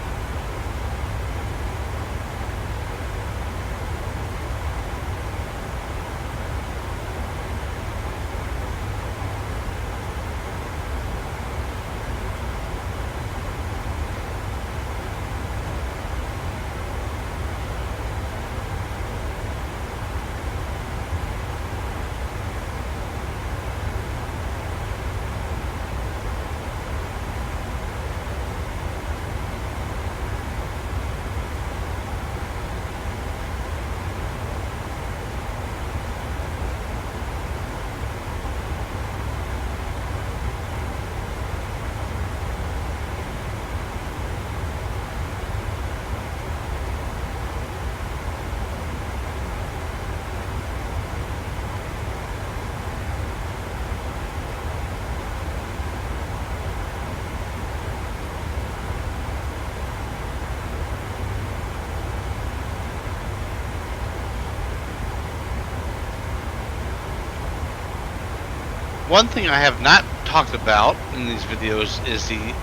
One thing I have not talked about in these videos is the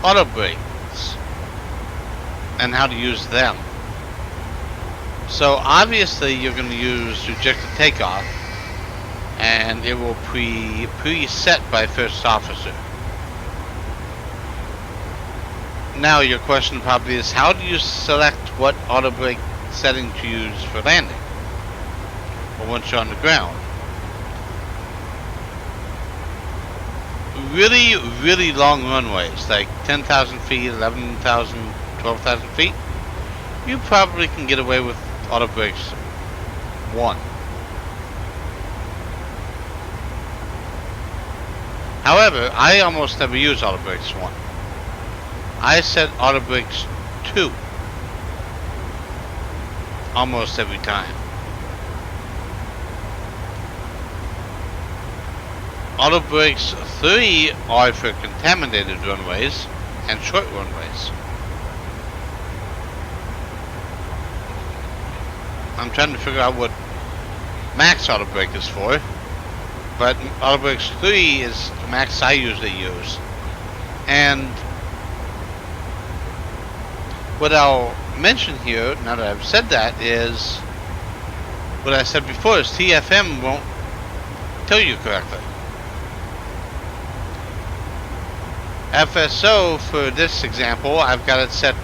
auto brakes and how to use them. So obviously you're going to use rejected takeoff, and it will preset by first officer. Now your question probably is, how do you select what auto brake setting to use for landing or once you're on the ground? Really long runways, like 10,000 feet, 11,000, 12,000 feet, you probably can get away with auto brakes 1. However, I almost never use auto brakes 1. I set auto brakes 2 almost every time. Auto brakes 3 are for contaminated runways and short runways. I'm trying to figure out what max auto brake is for, but auto brakes 3 is the max I usually use. And what I'll mention here, now that I've said that, is what I said before, is TFM won't tell you correctly. FSO, for this example, I've got it set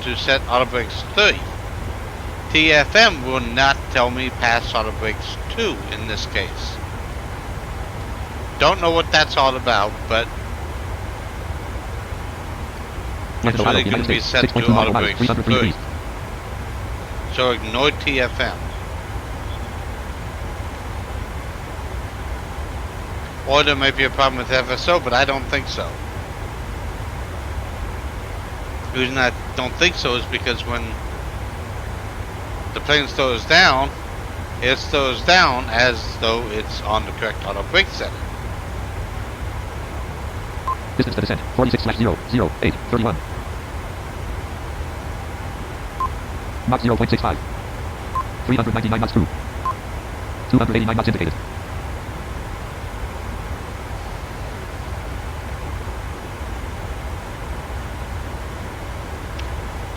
to set auto brakes 3. TFM will not tell me pass auto brakes 2 in this case. Don't know what that's all about, but it's really going to be set to auto brakes 3. So ignore TFM. Or there might be a problem with FSO, but I don't think so. The reason I don't think so is because when the plane slows down, it slows down as though it's on the correct auto brake setting. Distance to descent, 46/00831. Mach 0.65. 399 knots true. 289 knots indicated.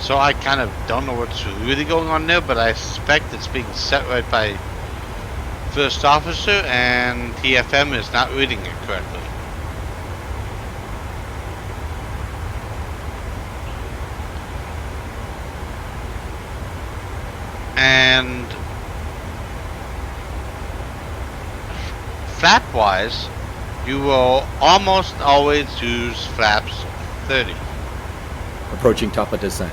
So I kind of don't know what's really going on there, but I suspect it's being set right by first officer, and TFM is not reading it correctly. And flap-wise, you will almost always use flaps 30. Approaching top of descent.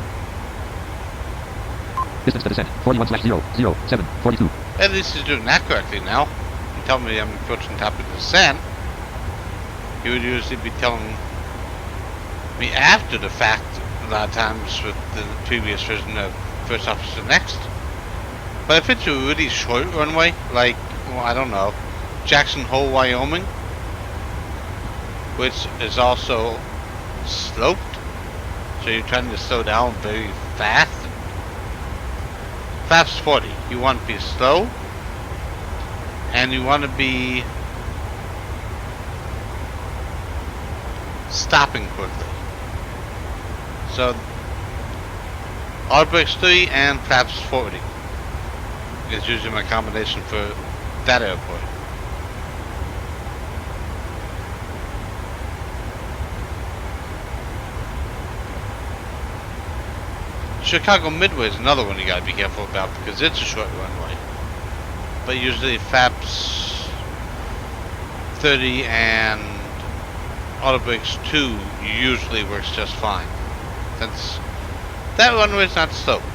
Distance to descent, 41/00742. At least he's doing that correctly now. You tell me I'm approaching top of descent. He would usually be telling me after the fact a lot of times with the previous version of First Officer Next. But if it's a really short runway, like, well, I don't know, Jackson Hole, Wyoming, which is also sloped, so you're trying to slow down very fast. Flaps 40. You want to be slow, and you want to be stopping quickly. So, auto brakes 3 and flaps 40 is usually my combination for that airport. Chicago Midway is another one you gotta be careful about because it's a short runway. But usually flaps 30 and auto brakes 2 usually works just fine, since that runway is not sloped.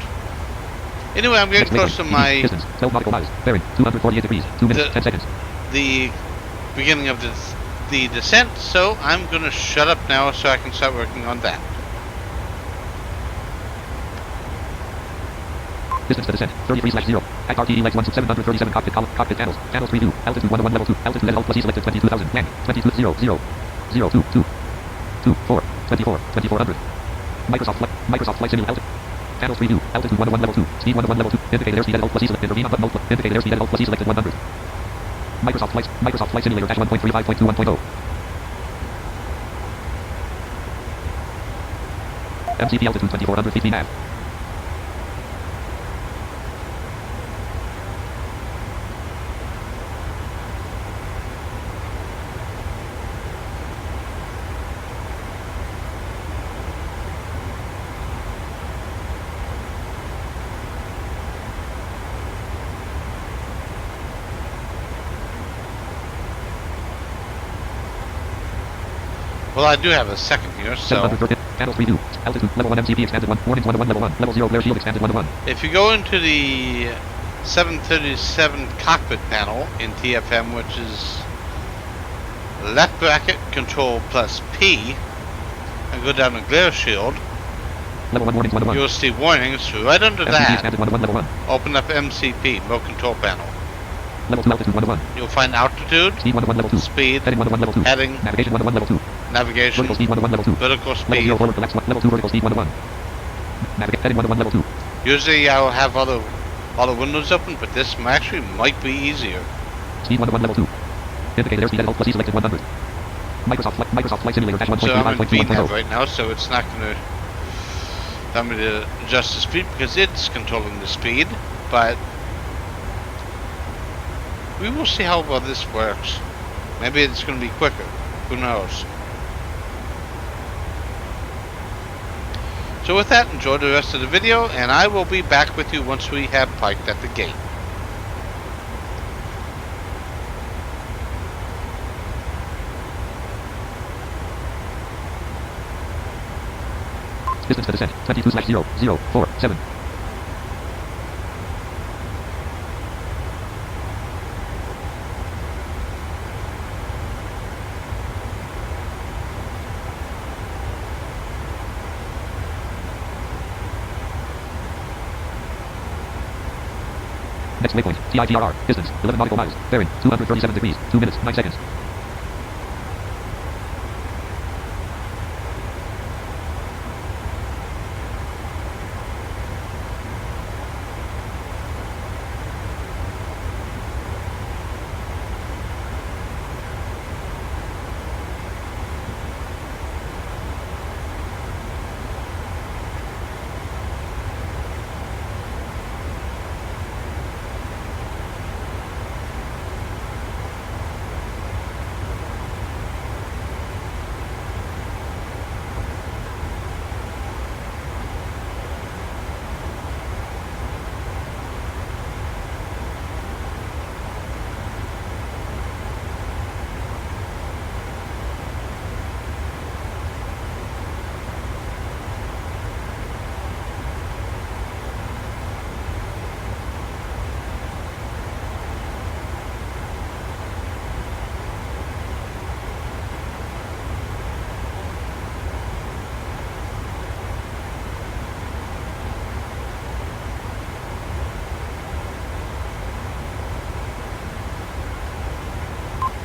Anyway, I'm getting close to my distance, 12 nautical miles, bearing 248 degrees, 2 minutes, 10 seconds. The beginning of the descent, so I'm gonna shut up now so I can start working on that. Distance to descent, 33/0. Act RTE legs 1 to 737 cockpit panels. Channels 3 view. Altitude 101 level 2. Altitude level plus E selected 22,000. Land 22,000. 24. 2400. Microsoft Flight Simulator. Altitude. Channels 3 view. Altitude 101 level 2. Speed 101 level 2. Indicated airspeed at plus E selected. Remain on button. Indicated airspeed at plus E selected 100. Microsoft Flight Simulator dash 1.35.21.0. MCP altitude 2400 feet nav. Well, I do have a second here, so 730. Channel 32. Altitude level 1 MCP expanded 1. Warnings 1 to 1 level 1. Level 0 glare shield expanded 1 to 1. if you go into the 737 cockpit panel in TFM, which is left bracket control plus P, and go down to glare shield, Level 1 warnings 1 to 1. you'll see warnings right under MCP that. expanded 1 to 1 level 1. Open up MCP, mode control panel. Level 2 altitude 1 to 1. You'll find altitude, Speed 1 to 1 level 2. speed, Heading 1 to 1 level 2. heading, Navigation 1 to 1 level 2. navigation, Vertical speed 1 to 1 level 2. vertical Level 0 speed. forward collapse 1. Level 2 vertical speed 1 to 1. Navigate heading 1 to 1 level 2. Usually I'll have all the windows open, but this actually might be easier. Speed 1 to 1 level 2. Indicated airspeed at Alt plus E selected 100. Microsoft Flight Simulator dash So I'm in 1.35.2.0. VNAV right now, so it's not going to tell me to adjust the speed because it's controlling the speed, but we will see how well this works. Maybe it's going to be quicker. Who knows? So with that, enjoy the rest of the video, and I will be back with you once we have parked at the gate. Distance to descent 22/0047. Next waypoint, TIGRR, distance, 11 nautical miles, bearing, 237 degrees, 2 minutes, 9 seconds.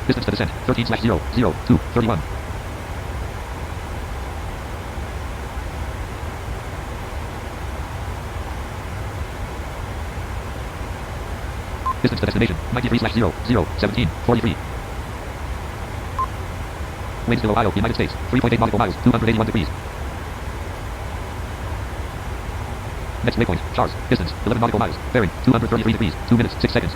Distance to descent, 13/00231. Distance to destination, 93/001743. Waynesville, Ohio, United States, 3.8 nautical miles, 281 degrees. Next waypoint, Charles, distance, 11 nautical miles, bearing, 233 degrees, 2 minutes, 6 seconds.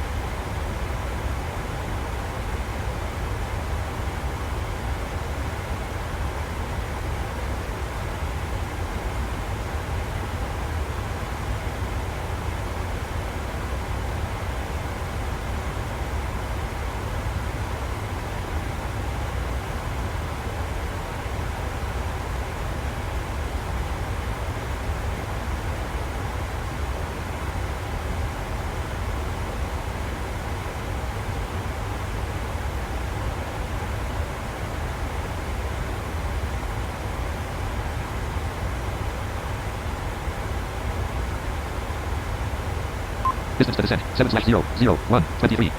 Distance to descent, 7/00123.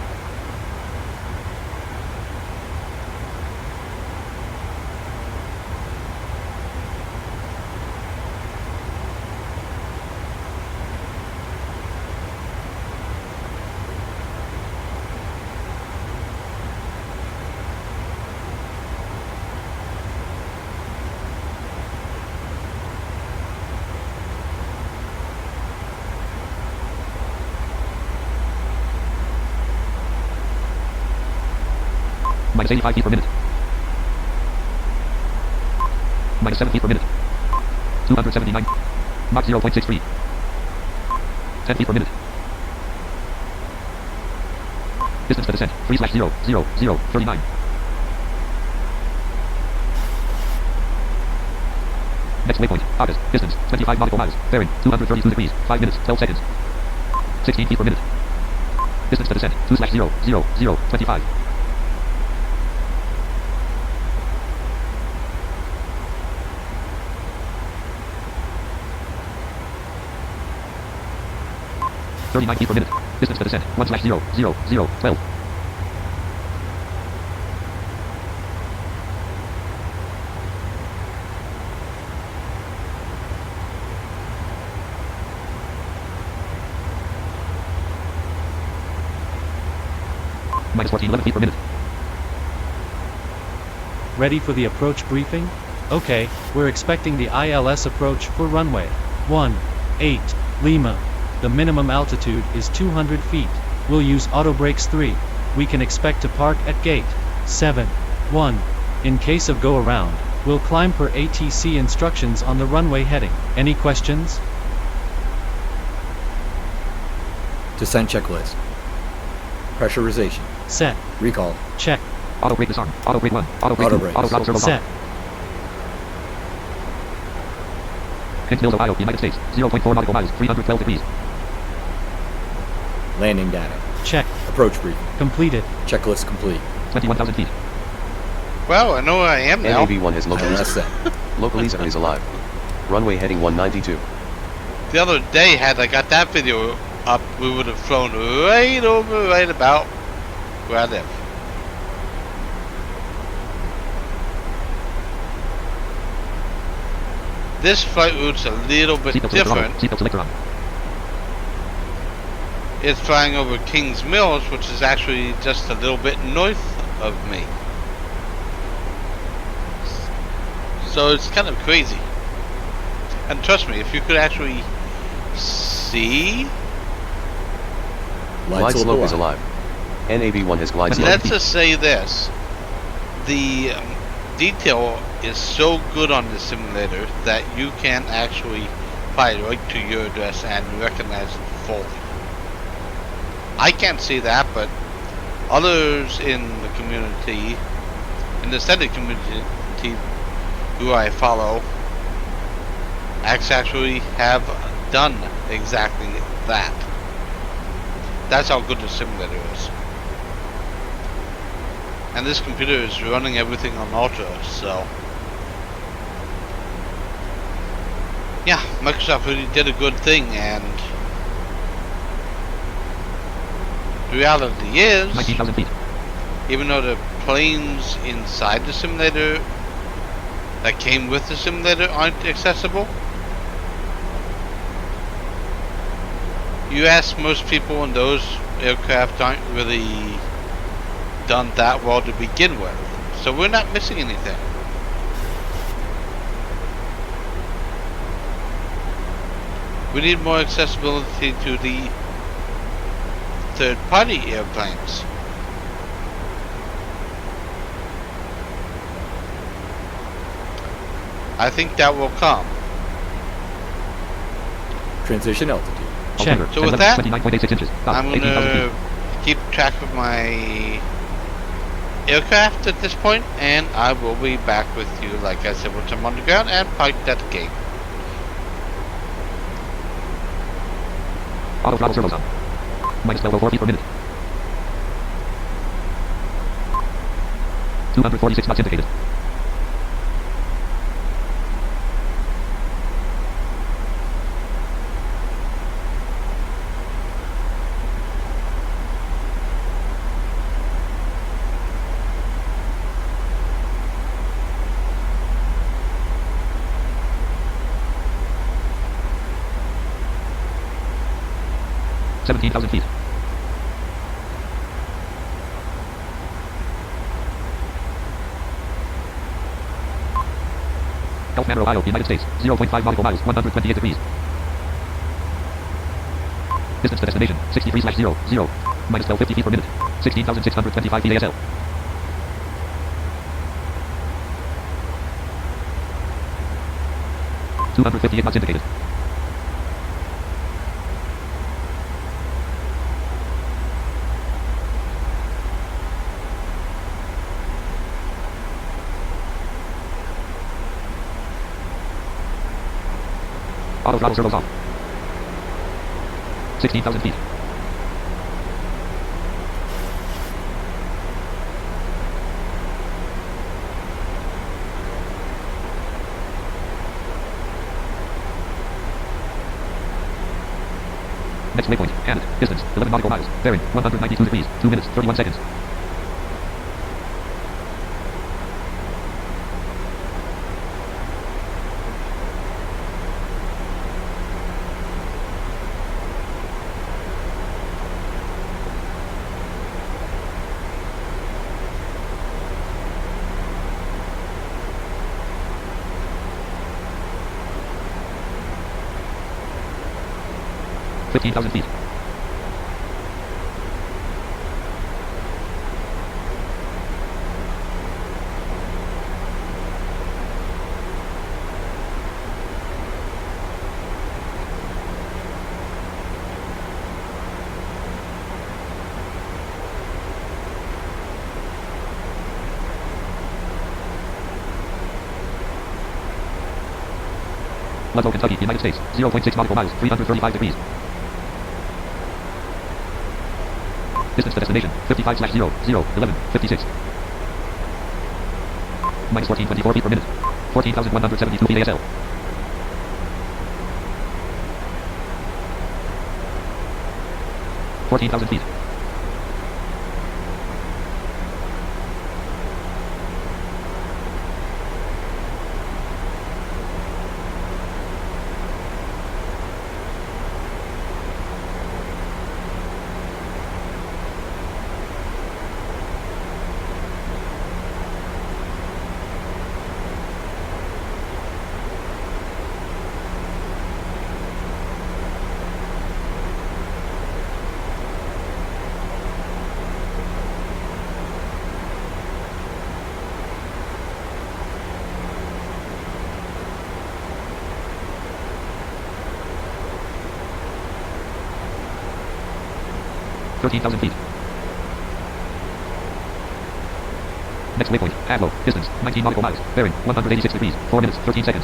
Minus 85 feet per minute. Minus 7 feet per minute. 279. Mach 0.63. 10 feet per minute. Distance to descent, 3/0, 39. Next waypoint, August. Distance, 25 nautical miles. Bearing, 232 degrees, 5 minutes, 12 seconds. 16 feet per minute. Distance to descent, 2/0, 25. $39 feet per minute. Distance to descent, 1/0, 12. Minus 14, 11 feet per minute. Ready for the approach briefing? Okay, we're expecting the ILS approach for runway 18 Lima. The minimum altitude is 200 feet. We'll use auto brakes 3. We can expect to park at gate 7-1. In case of go around, we'll climb per ATC instructions on the runway heading. Any questions? Descent checklist. Pressurization. Set. Recall. Check. Auto brake disarm. Auto brake 1. Auto brake 2. brakes. Auto throttle servos Set. off. Hicksville, Ohio, United States. 0.4 nautical miles. 312 degrees. Landing data. Check. Approach briefing. Completed. Checklist complete. 21,000 feet. Well, I know where I am now. NAB-1 has ILS localizer. set. Localizer is alive. Runway heading 192. The other day, had I got that video up, we would have flown right over, right about where I live. This flight route's a little bit Seatbelt selector on. different. Seatbelt selector on. It's flying over Kings Mills, which is actually just a little bit north of me. So it's kind of crazy. And trust me, if you could actually see, Glide Lights slope is alive. alive. NAB-1 has glide slope. let's just say this. The detail is so good on the simulator that you can actually fly right to your address and recognize it fully. I can't see that, but others in the community, in the extended community who I follow, actually have done exactly that. That's how good the simulator is. And this computer is running everything on Ultra, so yeah, Microsoft really did a good thing, and the reality is, 19,000 feet. even though the planes inside the simulator that came with the simulator aren't accessible, you ask most people, and those aircraft aren't really done that well to begin with. So we're not missing anything. We need more accessibility to the third-party airplanes. I think that will come. Transition altitude. Check. Altimeter, So with 10, that, 29.86 inches. I'm 18,000 gonna feet. keep track of my aircraft at this point, and I will be back with you, like I said, once I'm on the ground and parked at the gate. Auto throttle servos on. Minus 12.04 feet per minute. 246 knots indicated. $17,000 feet. Gulf Manor, Ohio, United States. 0.5 nautical miles, 128 degrees. Distance to destination, 63/0, minus 1250 feet per minute. 16,625 feet ASL. 258 knots indicated. Auto throttle servos off. 16,000 feet. Next waypoint, Canada. Distance, 11 nautical miles. Bearing, 192 degrees, 2 minutes, 31 seconds. $15,000 feet. Ludlow, Kentucky, United States. 0.6 nautical miles, 335 degrees. Distance to destination, 55/0, 11:56. Minus 1424 feet per minute. 14,172 feet ASL. $14,000 feet. $13,000 feet. Next waypoint, Aglow. Distance, 19 nautical miles. Bearing, 186 degrees, 4 minutes, 13 seconds.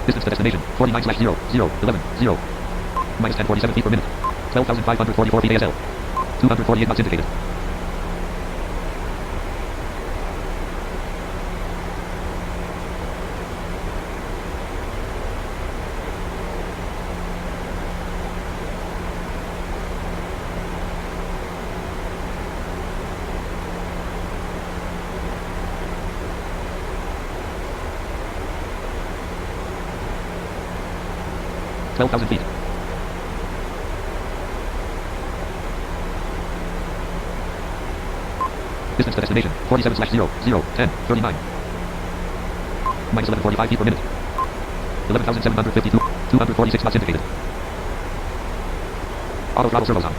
Distance to destination, 49/0, 11:0. Minus 1047 feet per minute. 12,544 feet ASL. 248 knots indicated. $12,000 feet. Distance to destination, 47/0, 10:39. Minus 1145 feet per minute. 11,752, 246 knots indicated. Auto throttle servos on.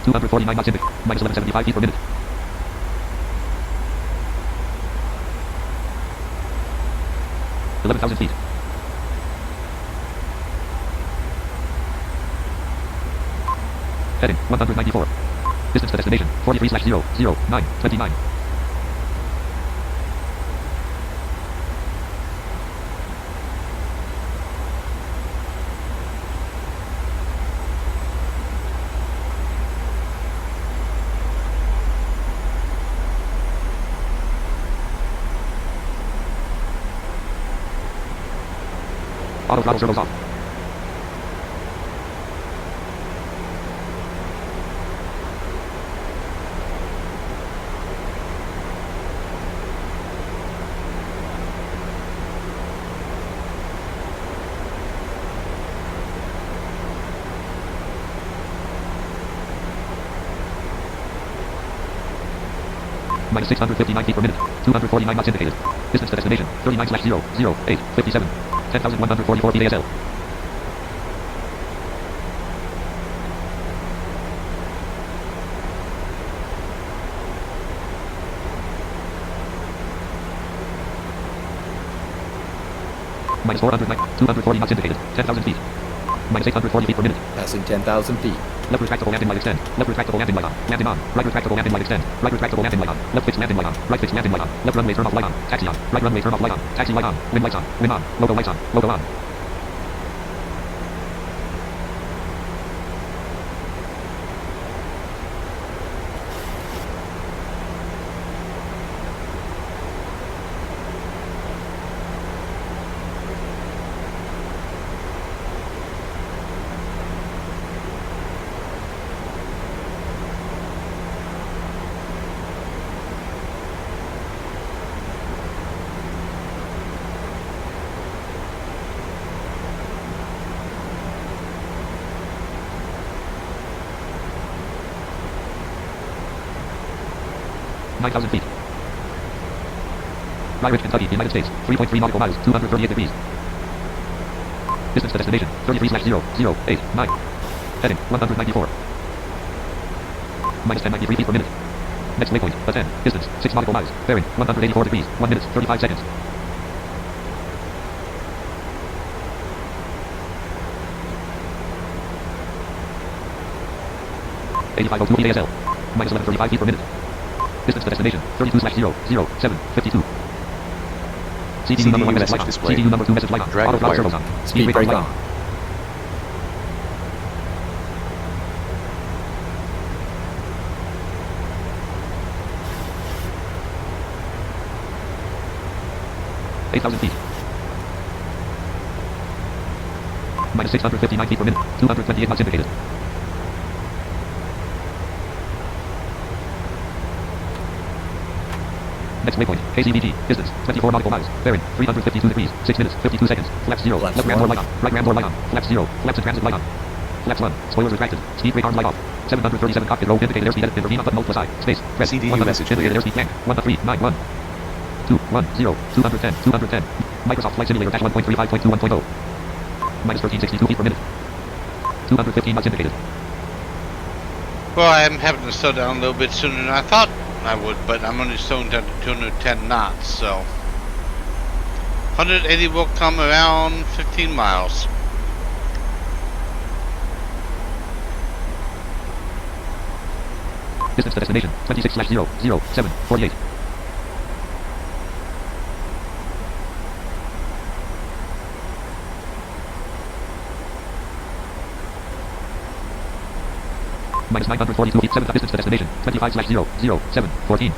$249 knots indicated. Minus 1175 feet per minute. $11,000 feet. Heading, 194. Distance to destination, 43/0, 9:29. Auto throttle servos off. Minus 659 feet per minute. 249 knots indicated. Distance to destination 39/008 57. 10,144 feet ASL. Minus 240 knots indicated. 10,000 feet. Minus 840 feet per minute. Passing 10,000 feet. Left retractable landing light extend. Left retractable landing light on. Landing on. Right retractable landing light extend. Right retractable landing light on. Left fixed landing light on. Right fixed landing light on. Left runway turn off light on. Taxi on. Right runway turn off light on. Taxi light on. Wind lights on. Wind on. Logo lights on. Logo on. $9,000 feet. Rye Ridge, Kentucky, United States. 3.3 nautical miles, 238 degrees. Distance to destination 33/0089. Heading 194. Minus 1093 feet per minute. Next waypoint, ascend. Distance 6 nautical miles. Bearing 184 degrees, 1 minute 35 seconds. $85.02 feet ASL. Minus 1135 feet per minute. Distance to destination 32/00752. CDU number 1 message light on. display. CDU number 2 message light on. Drag Auto throttle required. servos on. Speed Speed brake brake on. on. $8,000 feet. Minus 659 feet per minute. 228 knots indicated. Next waypoint, KCBG, distance, 24 nautical miles, bearing, 352 degrees, 6 minutes, 52 seconds, flaps 0, Flaps left ram door one. light on, right ram door light on, flaps 0, flaps and transit light on, flaps 1, spoilers retracted, speed brake arms light off, 737 cockpit row indicated airspeed at intervene on button multiply, space, press, CDU 100, message indicated cleared. airspeed tank, 139, 210, 210, Microsoft Flight Simulator dash 1.35.21.0, minus 1362 feet per minute, 215 knots indicated. Well, I am having to slow down a little bit sooner than I thought I would, but I'm only slowing down to 210 knots, so 180 will come around 15 miles. Distance to destination, 26/00748. Minus 942 feet, 7 distance to destination, 25/00714.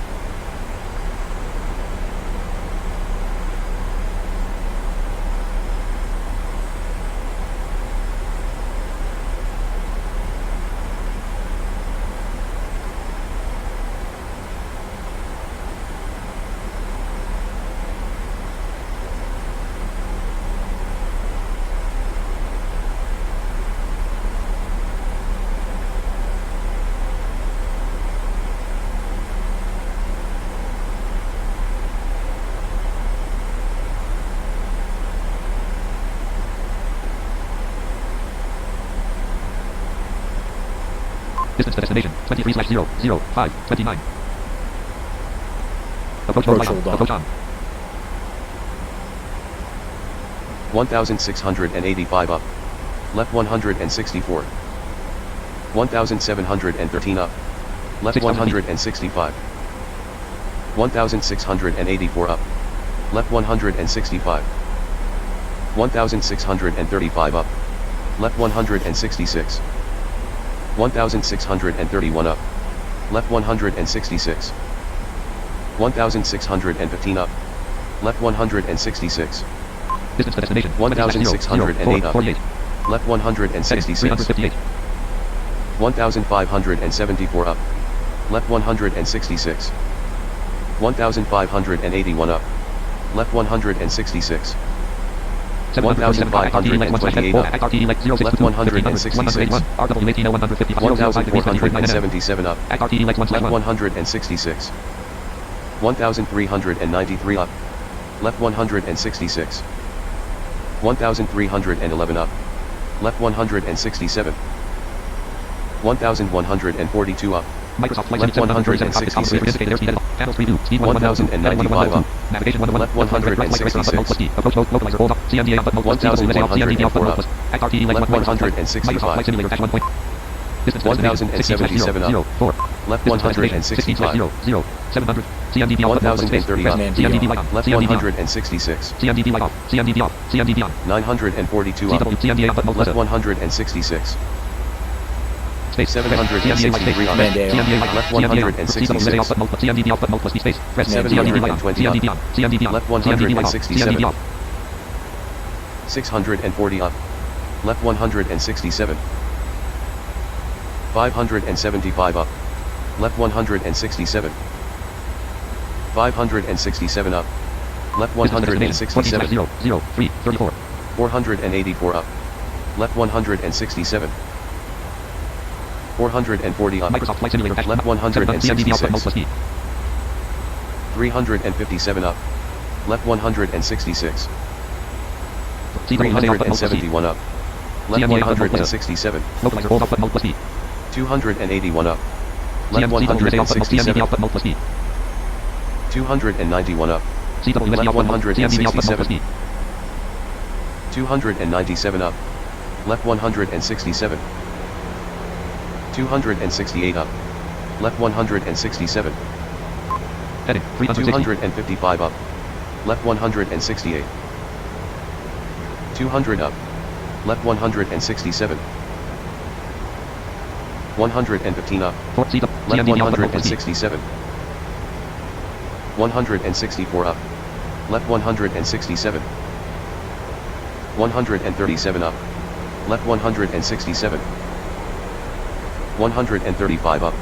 Distance to destination, 23/00529. Approach hold light on. hold on. Approach on. 1,685 up. Left 164. 1,713 up. Left 6,000 feet. 165. 1,684 up. Left 165. 1,635 up. Left 166. 1,631 up. Left 166. 1,615 up. Left 166. Distance to destination, 1,608 up. 48. Left 166. 358. 1,574 up. Left 166. 1,581 up. Left 166. 1,528 up. Left 166. 1,477 up. Left 166. 1393 up. Left 166. 1311 up. Left 167. 1142 up. Microsoft Flight Left 166. 1095 up. Navigation 1 Left 166. Approach mode localizer hold up. CMDA output mode 1184 up. Act RTE leg Left 1 Microsoft 165. Flight Simulator dash 1 point. Distance 1077 up. 4. Left 165. 0. 700. CMDB off. 1030 up. CMDB light on. Left CMDB on. 166. CMDB light off. CMDB off. CMDB on. 942 up. CW CMDA output mode Left left 166. space 763 up. CMDA light on. Left CMDA 166. output mode CMDB output mode plus space. Press 720 CMDB light on. CMDB on. CMDB on. Left CMDB light off. 167. CMDB off. 640 up. Left 167. 575 up. Left 167. 567 up. Left 167. 0. 3. 34. 484 up. Left 167. 440 up. Microsoft Flight Simulator dash Left CMDB output mode 166. plus speed. 357 up. Left 166. CW output mode plus speed. 371 up. Left 167. Localizer hold output mode plus speed. 281 up. Left CMDB output mode 167. output mode plus speed. 291 up. CW Left output mode CMDB output mode plus 167. speed. 297 up. Left 167. 268 up. Left 167. Heading 360. 255 up. Left 168. 200 up. Left 167. 115 up. 4 CW Left CMDB output mode plus speed. 167. 164 up. Left 167. 137 up. Left 167. 135 up.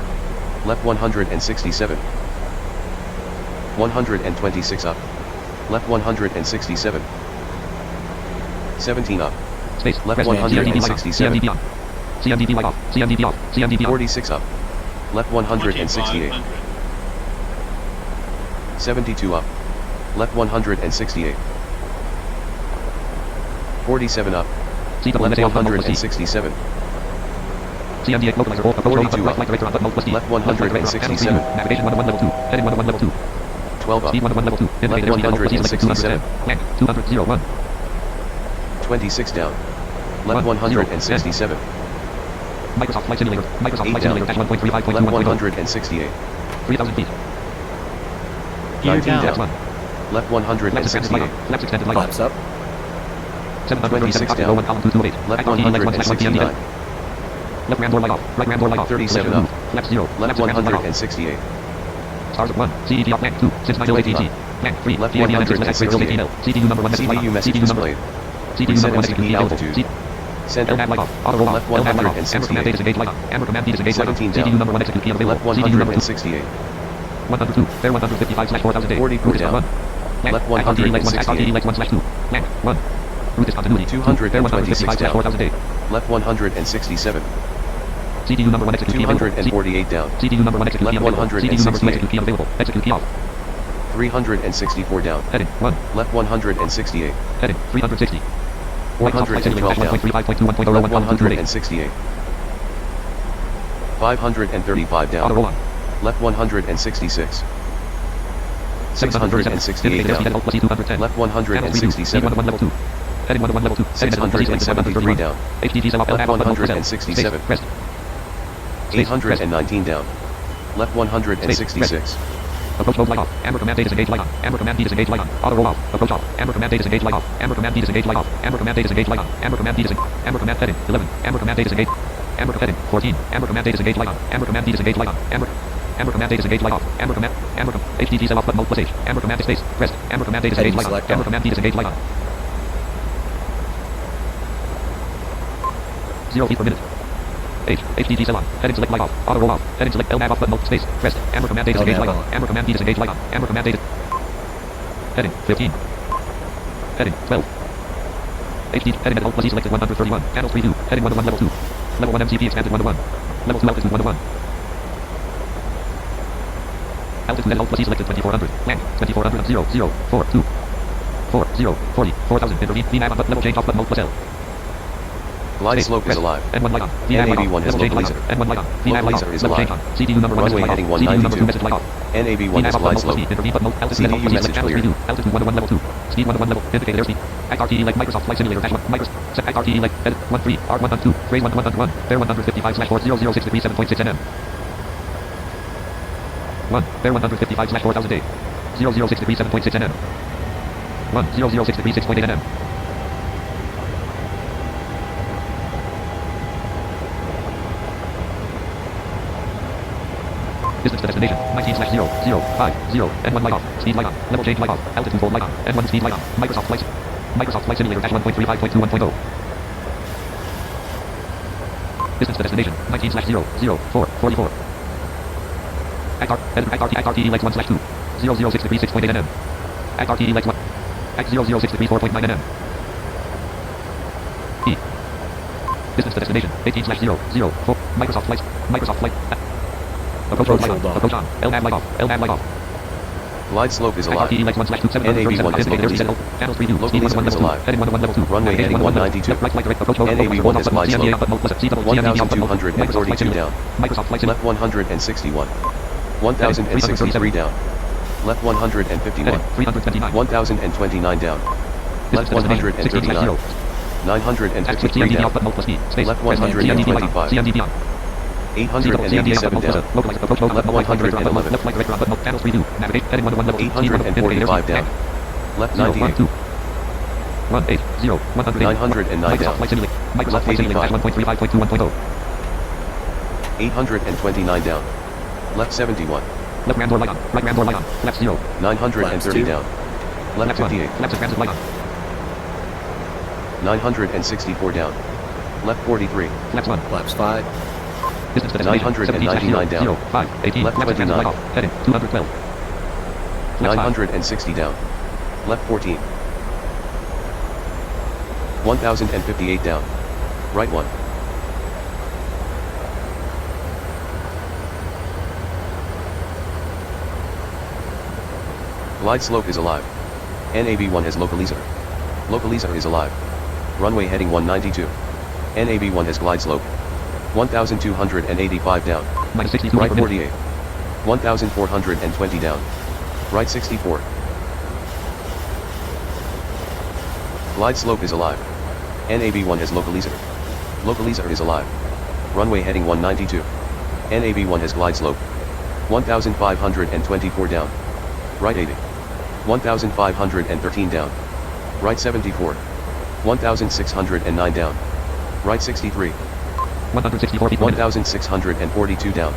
Left 167. 126 up. Left 167. 17 up. Space. Left Press CMDB light on. 167. CMDB on. CMDB light off. CMDB off. CMDB on. 46 up. Left 168. 72 up. Left 168. 47 up. CW Left output mode plus speed. 167. CMDA localizer hold control 42 right up. director output mode plus speed. Left 167. Navigation 101 level 2. Heading 101 level 2. 12 up. Speed 101 level 2. Left Indicator speed level plus 167. 210. Clank 200 1. 26 down. Left 167. Microsoft Flight Simulator. Microsoft 8 Flight down. Simulator dash 1.35.21. Left 168. 3,000 feet. Gear 19 down. Dash down. 1. Left Flaps extended light 168. on. Flaps extended light on. Flaps up. 737 26 row 1 column 228. Left Act RTE leg 1 /1 PMDG. 169. Left ram door light off. Right ram door light off. 37 up. Flaps 0. Left Flaps ram door light off. 168. Stars of 1. CEG off. Clank 2. Since 908 AT. Clank 3. Left PMDG 168. email. CDU number 1 message light CDU on. message CDU number. displayed. CDU number 1 execute Reset available. altitude. Center. LNAV light off. Auto roll off. Left LNAV light off. Amber 168. command disengage light on. Amber command disengage light on. 17 down. CDU number 1 execute key available. Left CDU number 2. 168. 102. Fair 155/4008. 40 Route is down. 1. Clank. Left Act RTE leg 1. Act 168. RTE leg 1/2. Clank 1. Route discontinuity. 226 Fair down. 155/4008. Left 167. CDU number 1 execute key available. 248 down. CDU number 1 execute key Left available. CDU number 2 168. execute key available. Execute key off. 364 down. Heading 1. Left 168. Heading 360. Microsoft Flight Simulator 412 down. 1.35.21.01 Left column 228. 168. 535 Auto down. roll on. Left 166. 668 down. Left 167. 1 level 2. Heading 1 level 2. 673 down. HDG cell Left LNAV output mode 167. Rest. 819 down. Left 166. Approach mode light off. Amber command data disengage light on. Amber command disengage light on. Auto roll off. Approach off. Amber command data disengage light off. Amber command disengage light off. Amber command data disengage light on. Amber command disengage. Amber command heading 11. Amber command data disengage. Amber heading 14. Amber command data disengage light on. Amber command disengage light on. Amber command data disengage light off. Amber command HDG cell output mode plus H. Amber command space. Rest. Amber command data disengage light on. Select Amber all. command disengage light on. 0 feet per minute. H. HDG cell on. Heading select light off. Auto roll off. Heading select LNAV output mode space. Rest. Amber command data disengage light on. Amber command disengage light on. Amber command data. Heading 15. Heading 12. HD heading alt plus E selected 131. Channel 32. Heading 101 level 2. Level 1 MCP expanded 101. Level 2 altitude 101. Altitude at plus E selected 2400. Land 2400 0 0 4 2 4 0 40 4000. Intervene. VNAV on level change off button plus L. Glide slope is alive. N1 light on. VNAV light on. NAB1 has Level change light local on. laser. N1 light on. VNAV light Local on. laser is Level change alive. on. CDU number 1 Runway message light heading off. CDU number 2 192. message light off. NAB1 has glide slope. Intervene button altitude at CDU message channel clear. 3 altitude 1 to 1 level 2. Speed 1 to 1 level. Indicated airspeed. Act RTE like Microsoft Flight Simulator dash 1. Microsoft. Set Act RTE like edit 1 3 R1 2. Phrase 1 to 101. Bear 155/4006 degree 7.6 nm. 1. Bear 155/4000 day. 006 degree 7.6 nm. 1. 006 degree 6.8 nm. Distance to destination 19/0 N1 light off. Speed light on. Level change light off. Altitude hold light on. N1 speed light on. Microsoft Flight Simulator dash 1.35.2 1.0. Distance to destination 19/0 44. Act RTE legs 1/2 006 degree 6.8 nm. Act RTE legs 1. Act 006 degree 4.9 nm. E. Distance to destination 18/0 4. Microsoft Flight. Approach road light on. Approach on. LNAV light off. LNAV light off. Glide slope is alive. RTE legs 1/2 NAB1 is local laser. Channel 3 view. Local laser is alive. Heading 1 to 1 level 2. Runway heading 192. Right flight direct approach mode. NAB1 has glide slope. 1242 down. Microsoft Flight Left 161. 1063 down. Left 151. 329. 1029 down. Left 139. 953 down. Left 125. CMDB on. 887 down. Left 111. Left flight direct on button. Channel 3 view. Navigate. Heading 1 to 1 level 2. 845 down. Left 98. 180 100 909 down. Microsoft Flight Simulator 1.35.2 1.0. 829 down. Left 71. Left ram door light on. Right ram door light on. Left 0. 930 down. Left 58. Left transit light on. 964 down. Left 43. Left 1. Flaps 5. Distance to destination 999 down. 5 18. Left transit 29. light off. Heading 212. Left 960 down. Left 14. 1058 down. Right 1. Glide slope is alive. NAB1 has localizer. Localizer is alive. Runway heading 192. NAB1 has glide slope. 1285 down. Minus 62 Right per minute. 48. 1420 down. Right 64. Glide slope is alive. NAB1 has localizer. Localizer is alive. Runway heading 192. NAB1 has glide slope. 1524 down. Right 80. 1513 down. Right 74. 1609 down. Right 63. 164 feet per minute. 1642 down.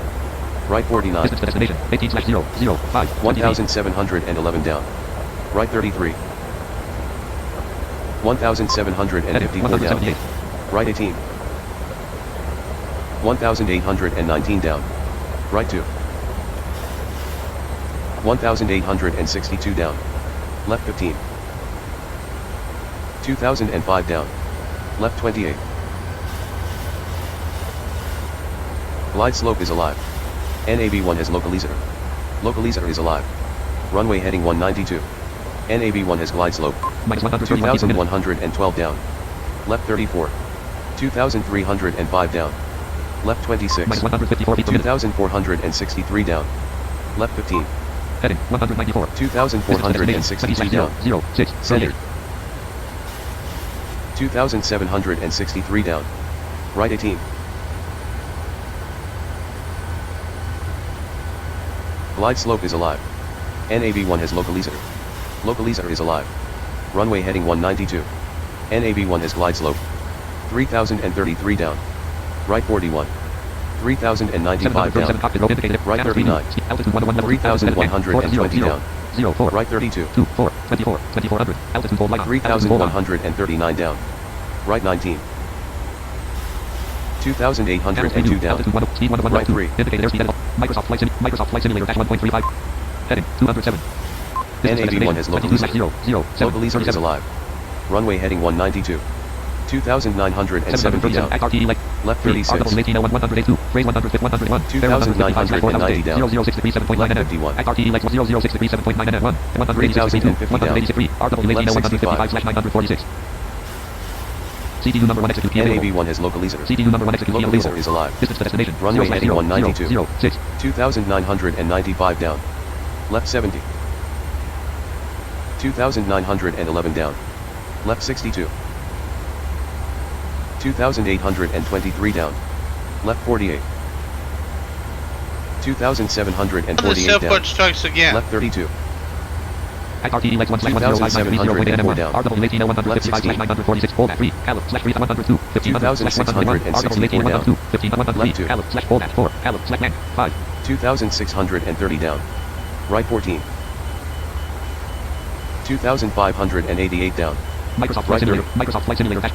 Right 49. Distance to destination 18/0 5 1711 down. Right 33. 1754 down. 178. Right 18. 1819 down. Right 2. 1862 down. Left 15. 2005 down. Left 28. Glide slope is alive. NAB1 has localizer. Localizer is alive. Runway heading 192. NAB1 has glide slope. Minus 131 feet per minute. 2112 down. Left 34. 2305 down. Left 26. Minus 154 feet per minute. 2463 down. Left 15. Heading 194. 2463 down. 0 6 Centered. 2763 down. Right 18. Glide slope is alive. NAB1 has localizer. Localizer is alive. Runway heading 192. NAB1 has glide slope. 3033 down. Right 41. 3095 down. Right 39. 3120 down. 04. Right 32. 24 2400. Altitude hold light on. 3139 down. Right 19. 2802 down. Altitude 1 speed 1 to 1 Right 3. Indicated airspeed edit. Microsoft Flight Simulator dash 1.35. Heading 207. NAB1 has localizer. 0 0 7 Localizer is alive. Runway heading 192. 2,970 down. Act RTE like Left 36. 36. R 102. Phrase 101. 2,990 down. 006 degree 7.9 Left nm. 51. Act RTE like 006 degree 7.9 nm. 1. 186 degree 2. 183. RW 155/946. CDU number 1 execute key available. NAB1 has localizer. CDU number 1 execute key Localizer available. is alive. Distance to destination. Runway heading 192. 006. 2,995 down. Left 70. 2,911 down. Left 62. 2,823 down. Left 48. 2,748 The down. Silkwood strikes again. Left 32. Act RTE like 1/105/05930.nm1. RW 155/946. Hold at 3. Calip /3 102. 1500/101. RW 102. 1500 Left 2. Calip /hold at 4. Calip /man 5. 2,630 down. Right 14. 2,588 down. Microsoft Right Flight Simulator. Microsoft Flight Simulator dash.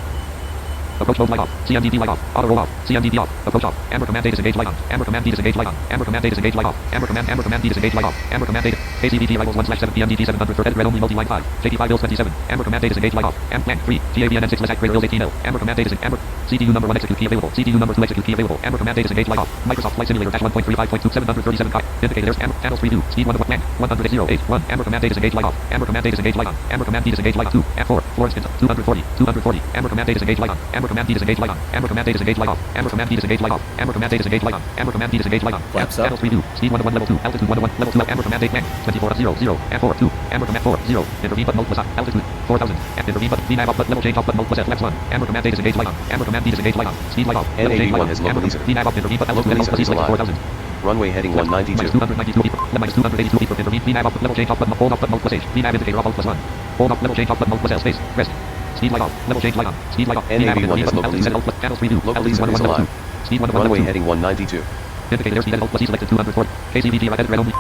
Approach mode light off. CMDD light off. Auto roll off. CMDD off. Approach off. Amber command D disengage light on. Amber command D disengage light on. Amber command D disengage light off. Amber command D disengage light off. Amber command data. KCVT rivals 1/7 PMDG 700 for edit red only multi line 5. JT5 Bills 27. Amber command D disengage light off. Plan 3. TAVNN 6 less act greater Ills 18L. Amber command D disengage. Amber. CDU number 1 execute key available. CDU number 2 execute key available. Amber command D disengage light off. Microsoft Flight Simulator dash 1.35.2 737 cop. Indicators. Amber channels preview. Speed 1 plan 100.08 Amber command D disengage light off. Amber command D disengage light on. Amber command D disengage light on 2 at 4. Florence 240. Amber command D disengage light on. Amber command D disengage light on. Amber command D disengage light off. Amber command D disengage light off. Amber command D disengage light on. Amber command D disengage light on. Flaps up. Channels preview. Speed 1 level 2. Altitude 1 level 2. Amber command D plan 24 at 4 2. Amber command 4 0. Intervene but mode plus altitude 4000. Intervene but VNAV off but level change off but mode plus flaps 1. Amber command D disengage light on. Amber command D disengage light on. Speed light off. Level change light on. NAB1 has localizer. VNAV off. Intervene but altitude mode plus Localizer is 4000. Runway heading 192. -292 feet. -282 feet. Intervene. VNAV off. Level change off but hold off but mode plus H. VNAV indicator off plus 1. Hold off. Level change off but mode plus L space. Rest. Speed light off. Level change light on. Speed light off. NAB1 has localizer. Channels preview. Localizer is alive. Speed 1 Runway heading 192. Indicator speed plus E selected 240. KCVT right red only.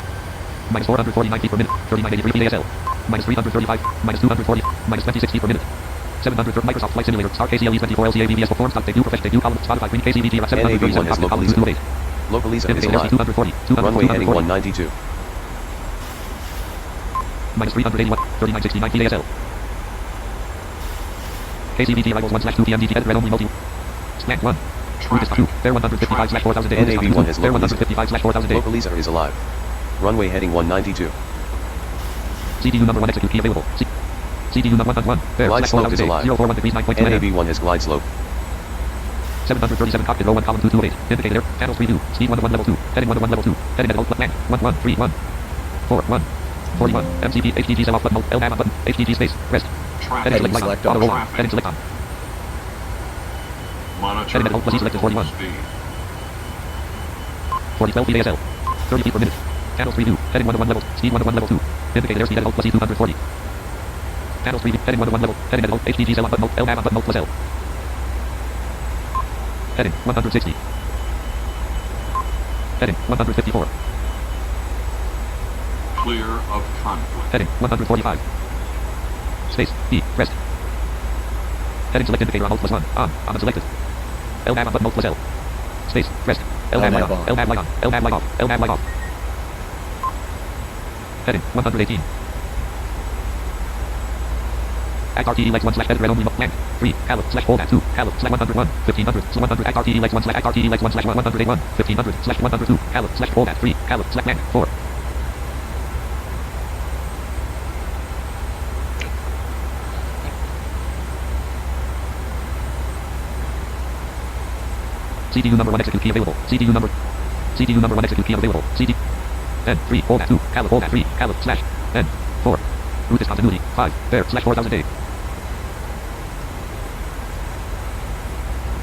-449 feet per minute. 3983 feet ASL. -335. -240. -26 feet per minute. 700 Microsoft Flight Simulator. Star KCLE 24 LCAVBS performs debut profession debut column Spotify green KCVT right 737 has altitude 208. Localizer is Indicator alive. 240. Runway heading 192. -381. 3969 feet ASL. KCVT rivals 1/2 PMDG edit red only multi. Slant 1. Route is 2. Fair 155/4000. NAB1 has Fair localizer. 155/4000. Localizer is alive. Runway heading 192. CDU number 1 execute key available. CDU number 1. Fair Glide slope is alive. 041 degrees 9.2 nm. NAB1 has glide slope. 737 cockpit row 1 column 2208. Indicator. Channels preview. Speed 1 level 2. Heading 1 level 2. Heading at output land. 1131. 41. 41. MCP HDG sell off button. LNAV button. HDG space. Rest. Heading Traffic. select light on. Auto roll on. Heading select on. Monitor Heading at output selected 41. speed. 4012 feet ASL. 30 feet per minute. Channels preview. Heading 1 level. Speed 1 level 2. Indicator speed at output 240. Channels preview. Heading 1 level. Heading at output HDG sell off button. LNAV button plus L. Heading 160. Heading 154. Clear of conflict. Heading 145. Space E rest. Heading select indicator on alt plus 1 on unselected. LNAV button alt plus L. Space rest. LNAV light on. LNAV light on. LNAV light off. LNAV light off. Heading 118. Act RTE legs 1/edit red only land 3 Calip /hold at 2 Calip /101 1500 100 Act RTE legs 1 Act RTE legs 1/1 181 1500 /102 Calip /hold at 3 Calip /land 4. CDU number 1 execute key available. CDU number 1 execute key available. CD N 3 hold at 2 Calip hold at 3 Calip /N 4. Route is continuity 5 fair /4000 day.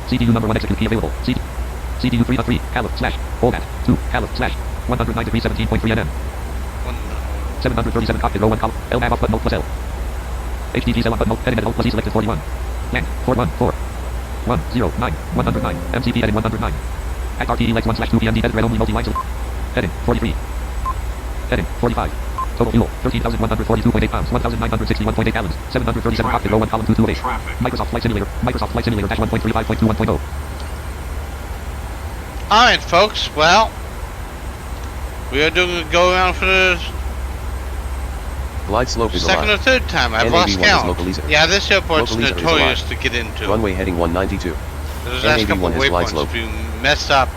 CDU number 1 execute key available. CDU 3 3 Calip /hold at 2 Calip /109 degrees 17.3 nm. 737 cockpit row 1 column LNAV off button plus L. HDG cell off button heading at alt plus E selected 41. Land 414. 109 109 MCP heading 109. Act RTE legs 1/2 PMD edit red only multi lines. Heading 43. Heading 45. Total fuel 13,142.8 pounds 1,961.8 gallons 737 cockpit row 1 column 228. Microsoft Flight Simulator dash 1.35.2 1.0. Alright, folks, well, we are doing a go around for the Glide slope is Second alive. or third time, I've NAV1 lost is count. local leader. Yeah, this airport's Local leader is notorious alive. to get into. Runway heading 192. Those last couple NAV1 of has glide waypoints, slope. if you mess up,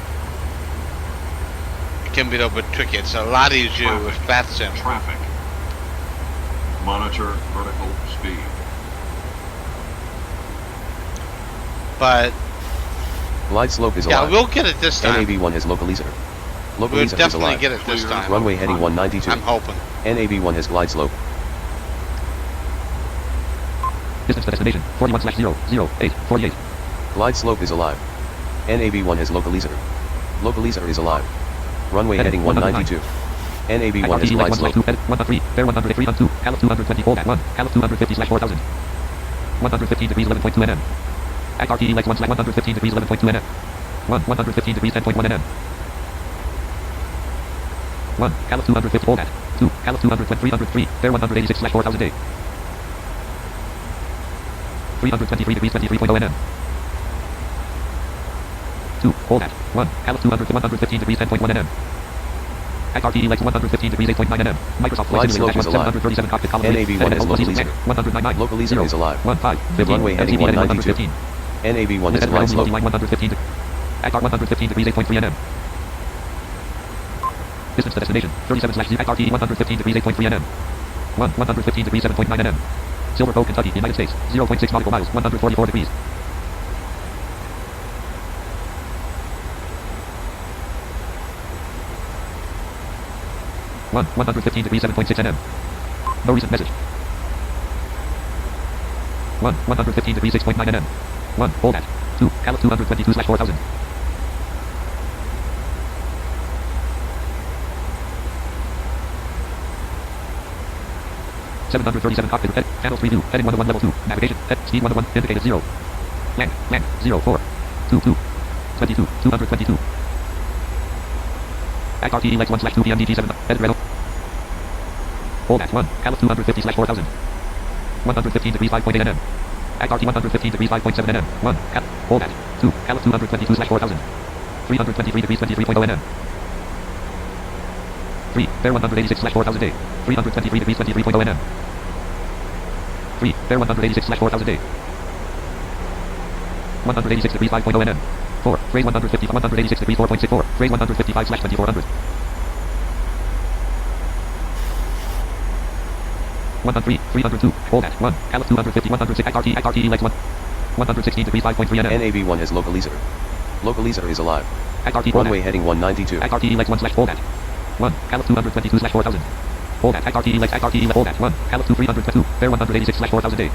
it can be a little bit tricky. It's a lot easier with flat sim. Traffic. Monitor vertical speed. But Glide slope is yeah, alive. we'll get it this time. NAV1 has local leader. Local We'll leader is definitely alive. get it this time. Runway heading 192. I'm hoping. NAV1 has glide slope. Distance to destination 41/00848. Glide slope is alive. NAV1 has local leader. Local leader is alive. Runway heading 192. NAV1 has glide slope. 113, bear 103 on 2, Halif 220, hold at 1, Halif 250/4000. 115 degrees 11.2 nm. At RTE legs 1 115 degrees 11.2 nm. 115 degrees 10.1 nm. 1, Halif 250, hold at 2, Halif 220, 303, bear 186/4000 323 degrees 23.0 nm. 2, hold at 1, Halif 200 115 degrees 10.1 nm. At RTE legs 115 degrees 8.9 nm. Microsoft Glide Flight slope Simulator is alive. 737 cockpit column 3. NAV1 has local leader. 199. Local leader is alive. 15. Runway heading 192. NAV1 has glide slope. 115. At 115 degrees 8.3 nm. Distance to destination 37/0 at RTE 115 degrees 8.3 nm. 115 degrees 7.9 nm. Silver Bow, Kentucky, United States. 0.6 nautical miles, 144 degrees. One 115 degrees 7.6 nm. No recent message. 115 degrees 6.9 nm. 1, hold at 2, Halif 222/4000. 737 cockpit, head, channel 3 view, heading 101 level 2, navigation, head, speed 101, indicated 0. Land, 04, 22, 222. At RTE legs 1/2 PMDG 7, head red. Hold at 1, Halif 250/4000. 115 degrees 5.8 nm. At RT 115 degrees 5.7 nm. 1, hold at 2, Halif 222/4000. 323 degrees 23.0 nm. 3, bear 186/4000 323 degrees 23.0 nm. 3, bear 186/4000 186 degrees 5.0 nm. 4, phrase 150, 186 degrees 4.64, phrase 155/2400. 103, 302, hold at 1, Halif 250, 106 at RTE legs 1, 116 degrees 5.3 nm. NAV1 has local leader. Local leader is alive. At RTE Runway heading 192. At RTE legs 1/, hold at 1, Halif 222/4000. Hold at RTE legs, hold at 1, Halif 322, bear 186/4000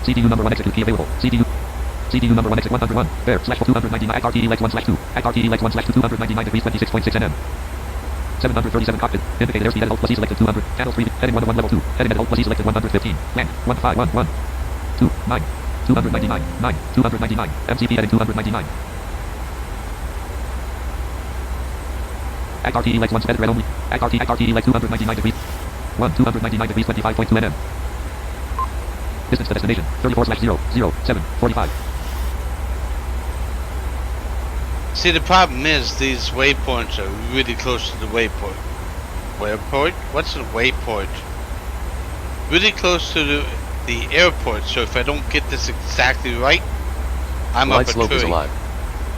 CDU number 1 execute key available. CDU number 1 exit 101, bear /299 at RTE legs 1/2, at RTE legs 1/2 299 degrees 26.6 nm. 737 cockpit, indicated airspeed at hold plus E selected 200, channel 3, heading 101 level 2, heading at hold plus E selected 115, land, 1511, 29, 299, 9, 299, MCP heading 299. At RTE legs 1 headed red only, at RTE legs 299 degrees, 299 degrees 25.2 nm. Distance to destination, 34/00745. See, the problem is these waypoints are really close to the waypoint. Waypoint? What's a waypoint? Really close to the airport, so if I don't get this exactly right, I'm Glide up a slope tree. is alive.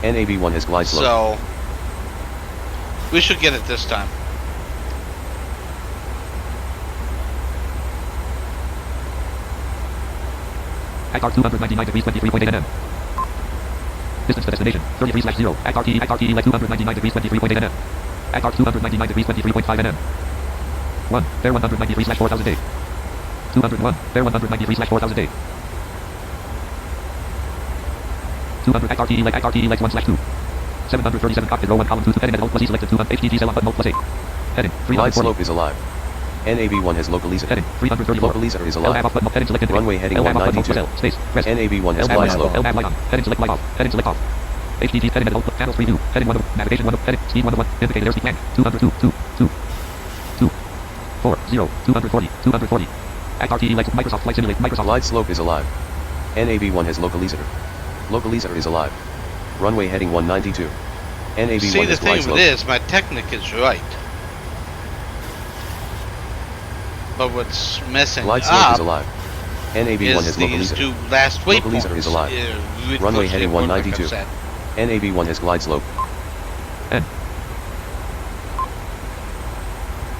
NAV1 has glide slope. So, we should get it this time. At R 299 degrees 23.8 nm. Distance to destination 33/0. At RTE like 299 degrees 23.8 nm. At R 299 degrees 23.5 nm. 1, bear 193/4000 201, bear 193/4000 200 at RTE like 1/2. 737 cockpit row 1 column 2 to heading at hold plus E selected 200 HDG cell on button hold plus 8. Heading 340. Glide slope is alive. NAV1 has local leader. Heading 334. Local leader is alive. LNAV off button heading selected. Runway heading LNAV off button 192. hold space. Press. NAV1 has LNAV glide light slope. LNAV light on. Heading select light off. Heading select off. HDG heading at hold channel 3 view. Heading 1 navigation 1 heading speed 101 indicated airspeed land 202 240 at RTE like Microsoft Flight Simulator Microsoft. Glide slope is alive. NAV1 has local leader. Local leader is alive. Runway heading 192. NAV1 See, the has glide thing slope. with this, my technique is right. But what's messing Glide slope is up alive. NAB1 is has local these leaser. two last Local waypoints. leaser is alive. With Runway push heading tail work, like I've 192. said. NAB1 has glide slope. N.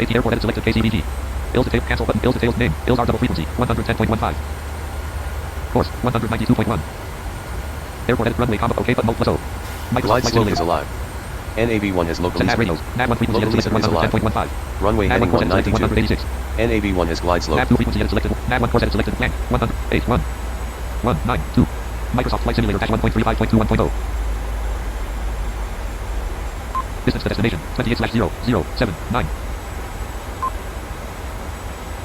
AT airport edit selected KCBG. Bills to tail cancel button. Bills to tails name. Bills are double frequency. 110.15. Course 192.1. Airport edit runway combo OK button mode plus O. Microsoft Glide Flight slope Simulator. is alive. NAB1 has local Set leaser. radios. NAV 1 frequency Local edit selected leaser is alive. 110.15. Runway NAV heading 1 course edit selected 192. 186. NAB1 has glide slope. NAV 2 frequency edit selected. NAV 1 course edit selected blank. 108.1. 192. Microsoft Flight Simulator dash 1.35.21.0. Distance to destination 28/007.9.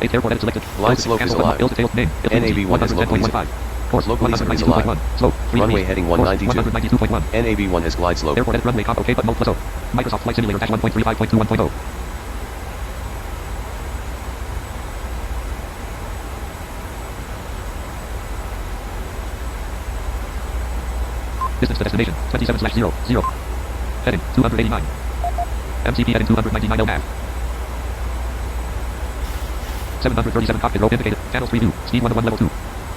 8th airport edit selected. Glide slope is alive. Bills to tails name. NAB1 has local leaser. 110.15. Course Local leaser is 192.1. alive. Slope 3 Runway degrees. heading Course 192. 192.1. NAB1 has glide slope. Airport edit runway combo OK button mode plus O. Microsoft Flight Simulator dash 1.35.21.0. Distance to destination 27/0. Heading 289. MCP heading 299 LNAV. 737 cockpit row indicated. Channels preview. Speed 101 level 2.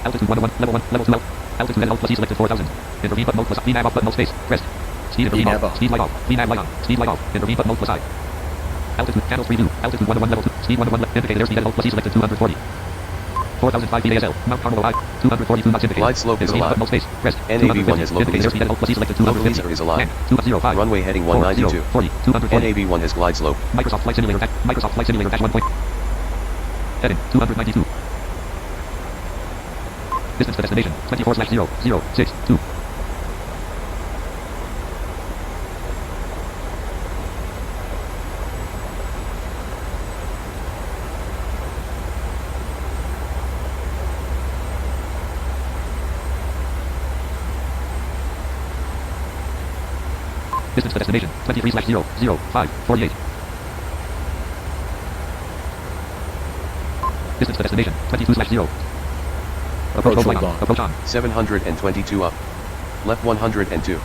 Altitude 101 level 1 level 2 L. Altitude and L plus E selected 4000. Intervene button mode plus VNAV off button mode space. Rest. Speed intervene VNAV off. off. Speed light off. VNAV light on. Speed light off. Intervene button mode plus I. Altitude channels preview. Altitude 101 level 2. Speed 101 indicated airspeed and L plus E selected 240. 4005 feet ASL. Mount Carmel I. 242 knots indicated. Glide slope is Intervene alive. button mode space. Rest. NAB1 has local indicated leaser. airspeed and L plus E selected Local 250. leaser is alive. 205. Runway heading 192. 40. 240. NAB1 has glide slope. Microsoft Flight Simulator dash 1 point. Heading 292. Distance to destination 24/062. Distance to destination 23/00548. Distance to destination 22/0. Approach Approach full on. bomb. Approach on. 722 up. Left 102.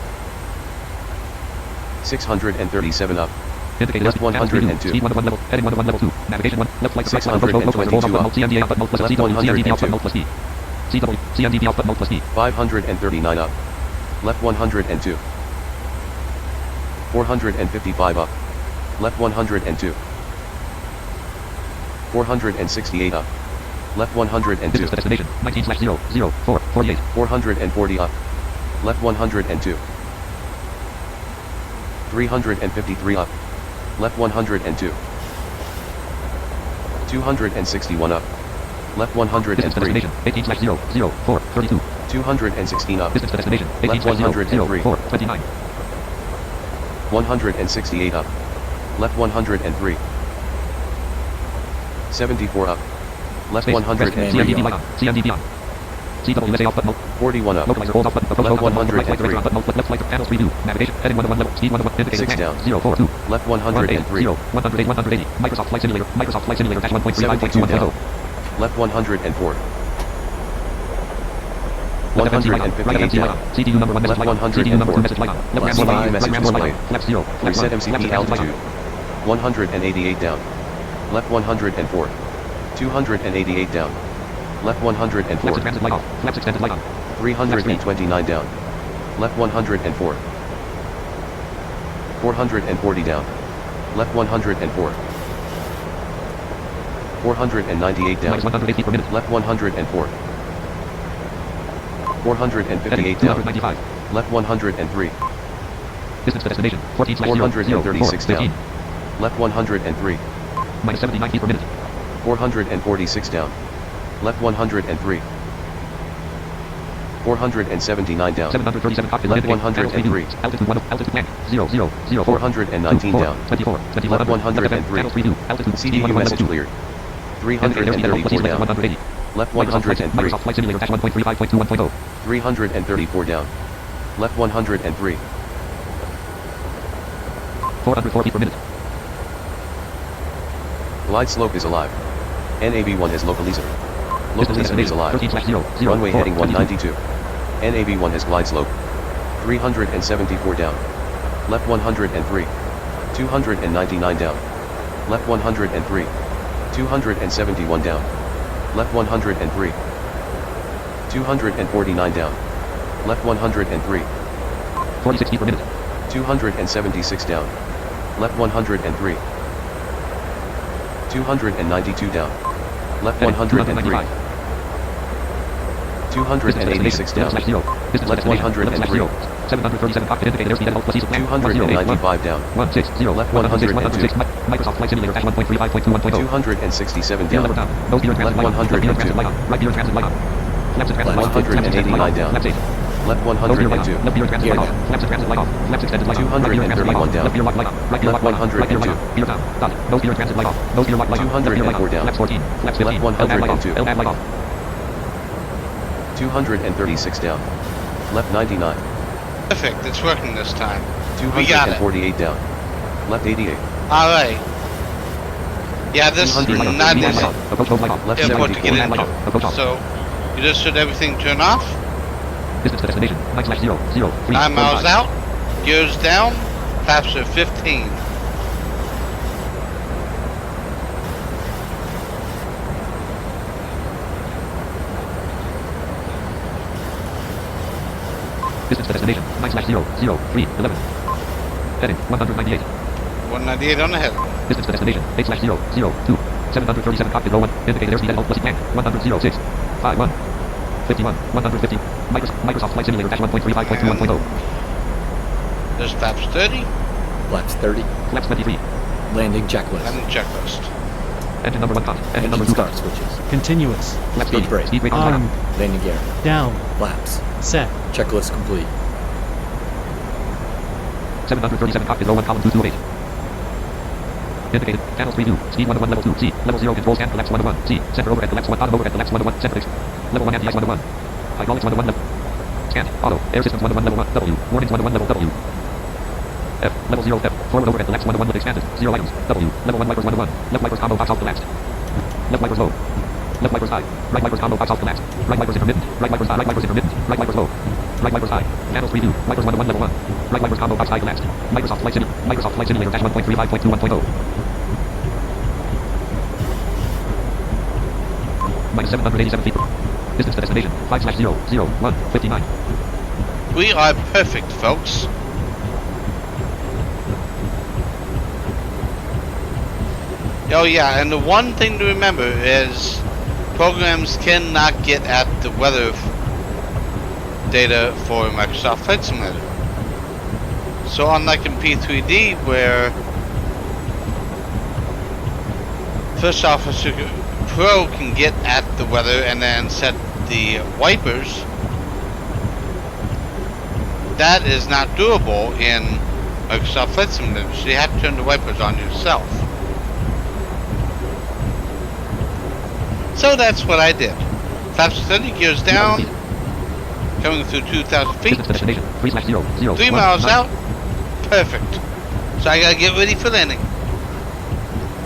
637 up. Indicated Left airspeed. 102. Speed 101 level. Heading 101 level 2. Navigation 1. Left flight. 622 up. CMDA output mode plus Left CW. CMDB 102. output mode plus D. CW. CMDB output mode plus D. 539 up. Left 102. 455 up. Left 102. 468 up. Left 102. Distance to destination 19/00448. 440 up. Left 102. 353 up. Left 102. 261 up. Left Distance to 103. destination 18/00432. 216 up. Distance to destination Left 103. 18/00429. 168 up. Left 103. 74 up. Left Space. 103. CMDB light on. CMDB on. CWSA off button mode. 41 up. Localizer hold off button. Approach Left on button. Right flight 103. director on button mode. Left flight panels preview. Navigation. Heading 101 level. Speed 101. Indicated 6 down. 042. Left 103. 108. 180. Microsoft Flight Simulator. Microsoft Flight Simulator dash 72 down. 1.35.21.0. Left 104. Left FMC light on. Right 158 FMC light down. on. CDU number 1 message light on. CDU number 2 message light on. Left Left rambo light on. five Right message rambo light display. on. Left 0. Left Reset 1. MCP Left light altitude. on. 188 down. Left 104. 288 down. Left 104. Flaps extended light off. Flaps extended light on. 329 down. Left 104. 440 down. Left 104. 498 down. Minus 108 feet per minute. Left 104. 458 Heading down. 295. Left 103. Distance to destination 14/004 436 down. 15. Left 103. Minus 79 feet per minute. 446 down. Left 103. 479 down. 737 cockpit Left indicated. 103. Altitude 1. Altitude blank. 0/004. 419 down. 24. 21. Left 103. Panels preview. Altitude. Speed 101 CDU level 2. message cleared. Indicated airspeed and 334 down. 180. Left Microsoft 103. Flight Simulator dash 1.35.21.0. 334 down. Left 103. 404 feet per minute. Glide slope is alive. NAB1 has local leaser. Local leaser is alive. 13/004. Runway heading 192. NAB1 has glide slope. 374 down. Left 103. 299 down. Left 103. 271 down. Left 103. 249 down. Left 103. 46 feet per minute. 276 down. Left 103. 292 down. Left 103. 286 down. Left 103. 737 cockpit indicator airspeed at plus ease of 295 down. 160. Left 102. Microsoft Flight Simulator dash 1.35.2.1.0. 267 down. Level down. Nose gear transit Left light on. Left gear transit 102. light on. Right gear transit light on. Flaps and transit light off. 189 down. Flaps 8. Left Nose gear light on. 102. Left gear transit light off. Flaps and transit light off. Flaps extended light on. Right gear transit light 231 off. down. Left gear lock light on. Right gear lock light on. Right gear light on. Gear down. Dot. Nose gear transit light off. Nose gear lock light on. Left gear light on. 204 down. Flaps 14. Flaps 15. Left LNAV light off. 102. LNAV light off. 236 down. Left 99. Perfect, it's working this time. We got it. 248 down. Left 88. Alright. Yeah, this is 200 not light this on. Approach nose light off. Left airport to get 74. into. So, you just should everything turn off. Distance to destination. 9/0. 9 miles out. Gears down. Flaps are 15. Distance to destination. 9/0. 11. Heading 198. 198 on the head. Distance to destination. 8/0. 737 cockpit row 1. Indicated airspeed at plus tank. 100.06. 51. 51. 150. Microsoft Flight Simulator dash 1.35.2.1.0. There's flaps 30. Flaps 30. Flaps 23. Landing checklist. And the checklist. Engine number 1 cut. Engine number 2 Engine start cut. switches. Continuous. Flaps Speed 30. brake. Speed brake on. Armed. Landing gear. Down. Flaps. Set. Checklist complete. 737 cockpit row 1 column 228. Indicated. Channels preview. Speed 1 to 1 level 2. C. Level 0 control scan for laps 1 to 1. C. Center over at the laps 1. Bottom over at the laps 1 to 1. Center. Level 1 anti-ice 1 to 1. Hydraulics 1 to 1 level. Scan. Auto. Air systems 1 to 1 level 1. W. Warnings 1 to 1 level W. F. Level 0 F. Forward over at the laps 1 to 1 lift expanded. 0 items. W. Level 1 wipers 1 to 1. Left wipers combo box off collapsed. Left wipers low. Left wipers high. Right wipers combo box off collapsed. Right wipers intermittent. Right wipers high. Right wipers intermittent. Right wipers low. Right wipers high. Channels preview. Wipers 1 to 1 level 1. Right wipers combo box high collapsed. Microsoft Flight Simulator dash 1.35.2.1.0. Minus 787 feet. Distance to destination. 5/0. 59. We are perfect, folks. Oh yeah, and the one thing to remember is programs cannot get at the weather data for Microsoft Flight Simulator. So unlike in P3D where First Officer Pro can get at the weather and then set the wipers, that is not doable in Microsoft Flight Simulator, so you have to turn the wipers on yourself. So that's what I did. Flaps 30, gears down, coming through 2,000 feet, Distance to destination. 3/0. 3 miles out, perfect. So I gotta get ready for landing.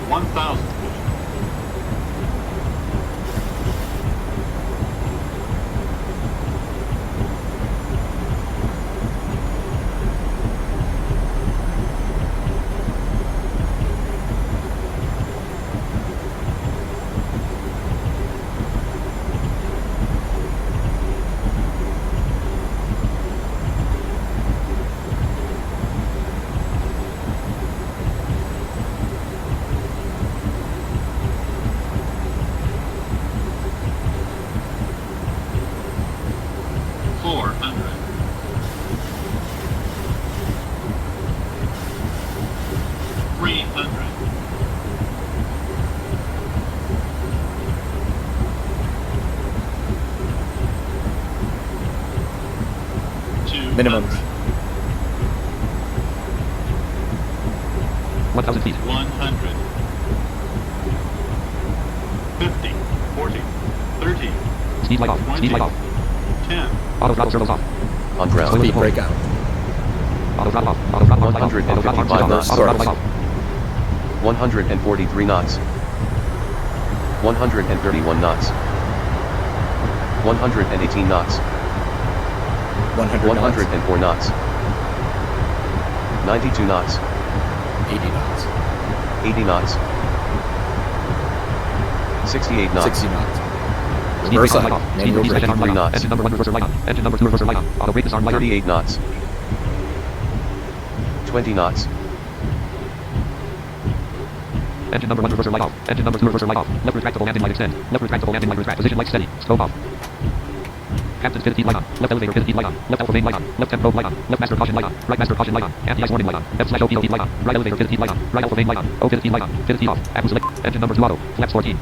1,000. Minimums. 1,000 feet. 100. 50. 40. 30. Speed light off. Speed light off. 10. Auto throttle servos off. On ground. Speed breakout. Auto throttle off. Auto throttle off. 155 knots. Auto throttle light off. 143 knots. 131 knots. 118 knots. 100 knots. 104 knots. 92 knots. 80 knots. 80 knots. 68 knots. 60 knots. Speed Reverse brake on, light on. off. Speed Manual increase braking. arm light 3 on. knots. Engine number 1 reverser light on. Engine number 2 reverser light on. Auto brake disarm light on. 38 knots. 20 knots. Engine number 1 reverser light off. Engine number 2 reverser light off. Left retractable landing light extend. Left retractable landing light retract. Position light steady. Scope off. Captain's pivot heat light on. Left elevator pivot heat light on. Left alpha main light on. Left temp probe light on. Left master caution light on. Right master caution light on. Anti-ice warning light on. F/O heat light on. Right elevator pivot heat light on. Right alpha main light on. O pivot heat light on. Pivot heat off. Accu select. Engine number 2 auto. Flaps 14.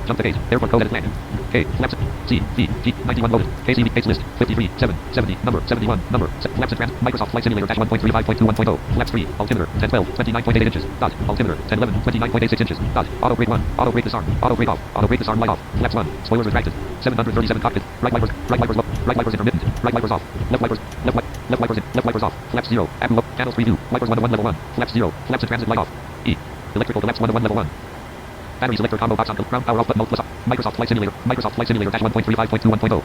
Jump the gate. Airport code edit land. K. Flaps. C. V. G. 91 loaded. KCV. Gates list. 53. 7. 70. Number. 71. Number. Flaps and trans. Microsoft Flight Simulator dash 1.35.21.0. Flaps 3. Altimeter. 10. 12. 29.88 inches. Dot. Altimeter. 10. 11. 29.86 inches. Dot. Auto brake 1. Auto brake disarm. Auto brake off. Auto brake disarm light off. Flaps 1. Spoilers retracted. 737 cockpit. Right wipers. Right wipers low. Right wipers intermittent. Right wipers off. Left wipers. Left wipers in. Left wipers off. Flaps 0. Accu low. Candles preview. Wipers 1 to 1 level 1. Flaps 0. Flaps and transit light off. E. Electrical flaps 1 to 1 level 1. Battery selector combo box on ground power off button plus off. Microsoft Flight Simulator. Microsoft Flight Simulator dash 1.35.21.0.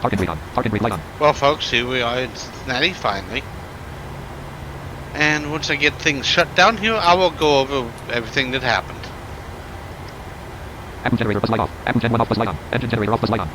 Target rate on. Target rate light on. Well, folks, here we are in Cincinnati finally. And once I get things shut down here, I will go over everything that happened. Accu generator bus light off. Accu gen 1 off bus light on. Engine generator off bus light on.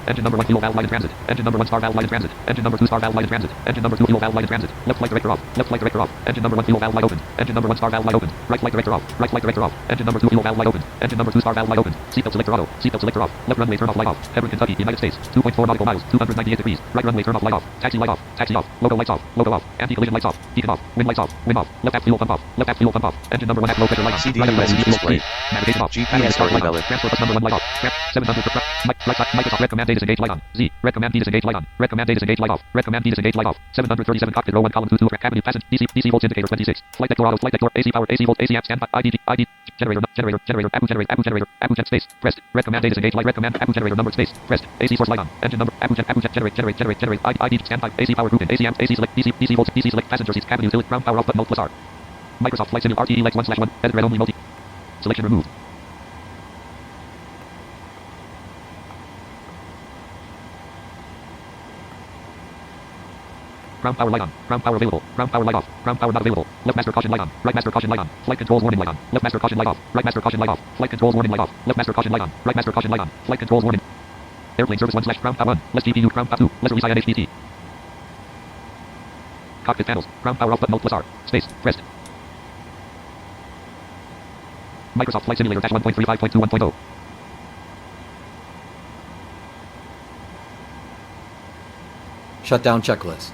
Engine number 1 fuel valve light in transit. Engine number 1 star valve light in transit. Engine number 2 star valve light in transit. Engine number 2 fuel valve light in transit. Left flight director off. Left flight director off. Engine number 1 fuel valve light open. Engine number 1 star valve light open. Right flight director off. Right flight director off. Engine number 2 fuel valve light open. Engine number 2 star valve light open. Seatbelt selector auto. Seatbelt selector off. Left runway turn off light off. Hebron, Kentucky, United States. 2.4 nautical miles. 298 degrees. Right runway turn off light off. Taxi light off. Taxi off. Logo lights off. Logo off. Anti-collision lights off. Beacon off. Wind lights off. Wind off. Left half fuel pump off. Left half fuel pump off. Engine number 1 half low pressure light on. CDU Right message fuel display. speed. Navigation off. GPS Battery start light on. valid. Transfer bus number 1 light off. Rep 700 for prep. Right side. Microsoft Red Command D disengage light on. Z. Red Command D disengage light on. Red Command D disengage light off. Red Command D disengage light off. 737 cockpit row 1 column 2 track cabin passenger DC volts indicator 26. Flight deck door auto. Flight deck door AC power AC volt AC app standby ID generator accu generator space pressed. Red Command D disengage light. Red Command accu generator number space pressed. AC source light on. Engine number accu generate ID standby AC power group in AC amp AC select DC volts DC select passenger seats cabin utility ground power off button alt plus R. Microsoft Flight Simulator RTE Lex 1/1 edit red only multi selection removed. Ground power light on. Ground power available. Ground power light off. Ground power not available. Left master caution light on. Right master caution light on. Flight controls warning light on. Left master caution light off. Right master caution light off. Flight controls warning light off. Left master caution light on. Right master caution light on. Flight controls warning. Airplane service 1/ground power 1. Less GPU ground power 2. Less release INHPT. Cockpit panels. Ground power off button alt plus R. Space. Pressed. Microsoft Flight Simulator dash 1.35.21.0. Shutdown checklist.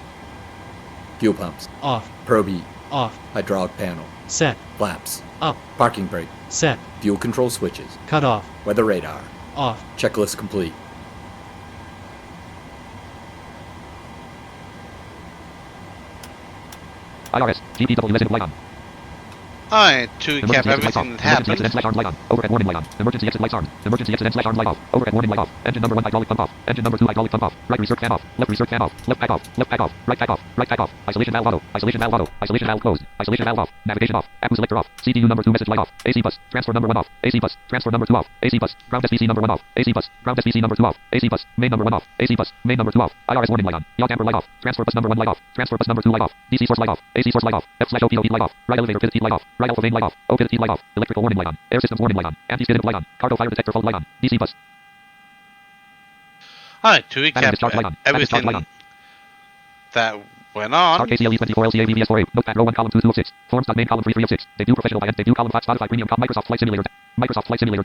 Fuel pumps. Off. Probe heat. Off. Hydraulic panel. Set. Flaps. Up. Parking brake. Set. Fuel control switches. Cut off. Weather radar. Off. Checklist complete. IRS. GPW resident light on. Alright, to recap Emergency exit lights off. everything that Emergency happened. exit /arm light on. Overhead warning light on. Emergency exit lights armed. Emergency exit /arm light off. Overhead warning light off. Engine number 1 hydraulic pump off. Engine number 2 hydraulic pump off. Right reserve fan off. Left reserve fan off. Left pack off. Left pack off. Right pack off. Right pack off. Isolation valve auto. Isolation valve auto. Isolation valve closed. Isolation valve off. Navigation off. Accu selector off. CDU number 2 message light off. AC bus. Transfer number 1 off. AC bus. Transfer number 2 off. AC bus. Ground SVC number 1 off. AC bus. Ground SVC number 2 off. AC bus. Main number 1 off. AC bus. Main number 2 off. IRS warning light on. Yacht amber light off. Transfer bus number 1 light off. Transfer bus number 2 light off. DC source light off. AC source light off. F/OPO heat light off. Right elevator pivot heat light off. Right alpha main light off. O pivot heat light off. Electrical warning light on. Air systems warning light on. Anti-skid light on. Cargo fire detector fault light on. DC bus. Alright, to Battery discharge light recap on. Battery discharge light everything on. that went on. RKCLE 24 LCA VVS48. Notepad row 1 column 2 of 6. Forms main column 3 of 6. Debut professional by debut column 5 Spotify premium Microsoft Flight Simulator. Microsoft Flight Simulator.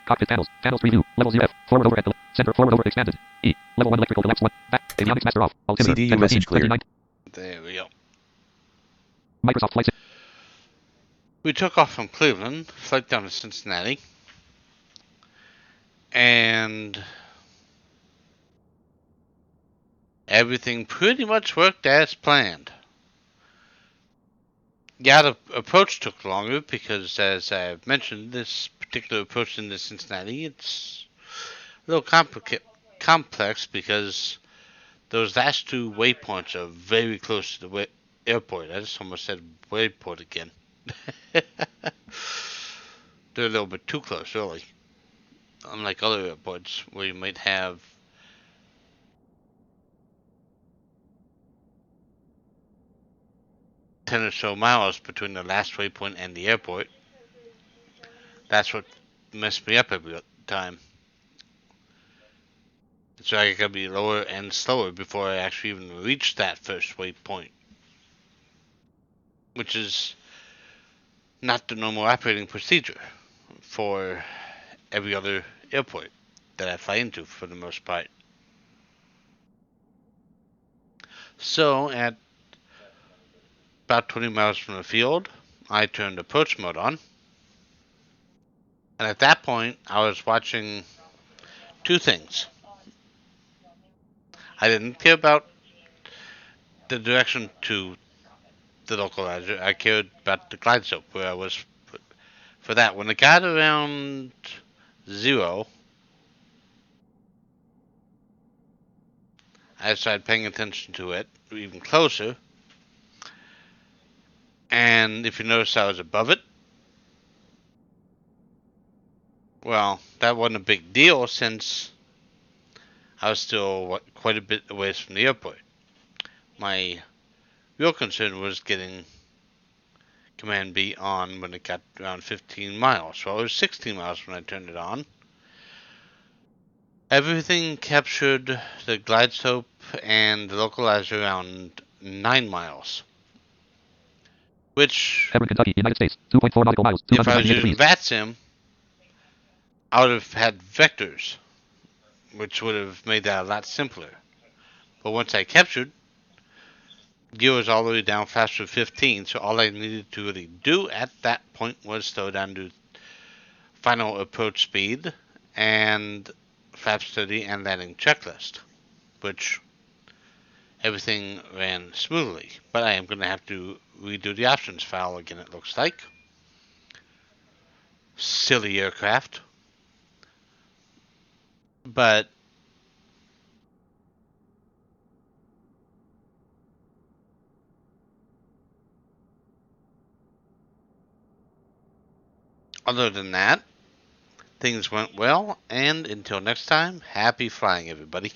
Cockpit panels. Panels preview. Level 0 F. Forward over at the center. Forward over expanded. E. Level 1 electrical collapse 1. Back. Avionics master off. Altimeter. CDU message cleared. 39. There we go. Microsoft Flight We took off from Cleveland, flight down to Cincinnati, and everything pretty much worked as planned. Yeah, the approach took longer because, as I've mentioned, this particular approach into Cincinnati, it's a little complex because those last two waypoints are very close to the airport. I just almost said wayport again. They're a little bit too close, really. Unlike other airports where you might have 10 or so miles between the last waypoint and the airport. That's what messed me up every time. So I gotta be lower and slower before I actually even reach that first waypoint. Which is not the normal operating procedure for every other airport that I fly into for the most part. So at about 20 miles from the field, I turned approach mode on. And at that point, I was watching two things. I didn't care about the direction to the localizer. I cared about the glide slope where I was for that. When it got around 0, I started paying attention to it even closer. And if you notice, I was above it. Well, that wasn't a big deal since I was still quite a bit away from the airport. My real concern was getting Command B on when it got around 15 miles. So it was 16 miles when I turned it on. Everything captured the glide slope and the localizer around 9 miles. Which, Hebron, Kentucky, United States, 2.4 nautical miles, if I was 298 using degrees. VATSIM, I would have had vectors, which would have made that a lot simpler. But once I captured, gear was all the way down faster than 15, so all I needed to really do at that point was slow down to final approach speed and flaps 30 and landing checklist, which everything ran smoothly. But I am going to have to redo the options file again, it looks like. Silly aircraft. But other than that, things went well, and until next time, happy flying, everybody.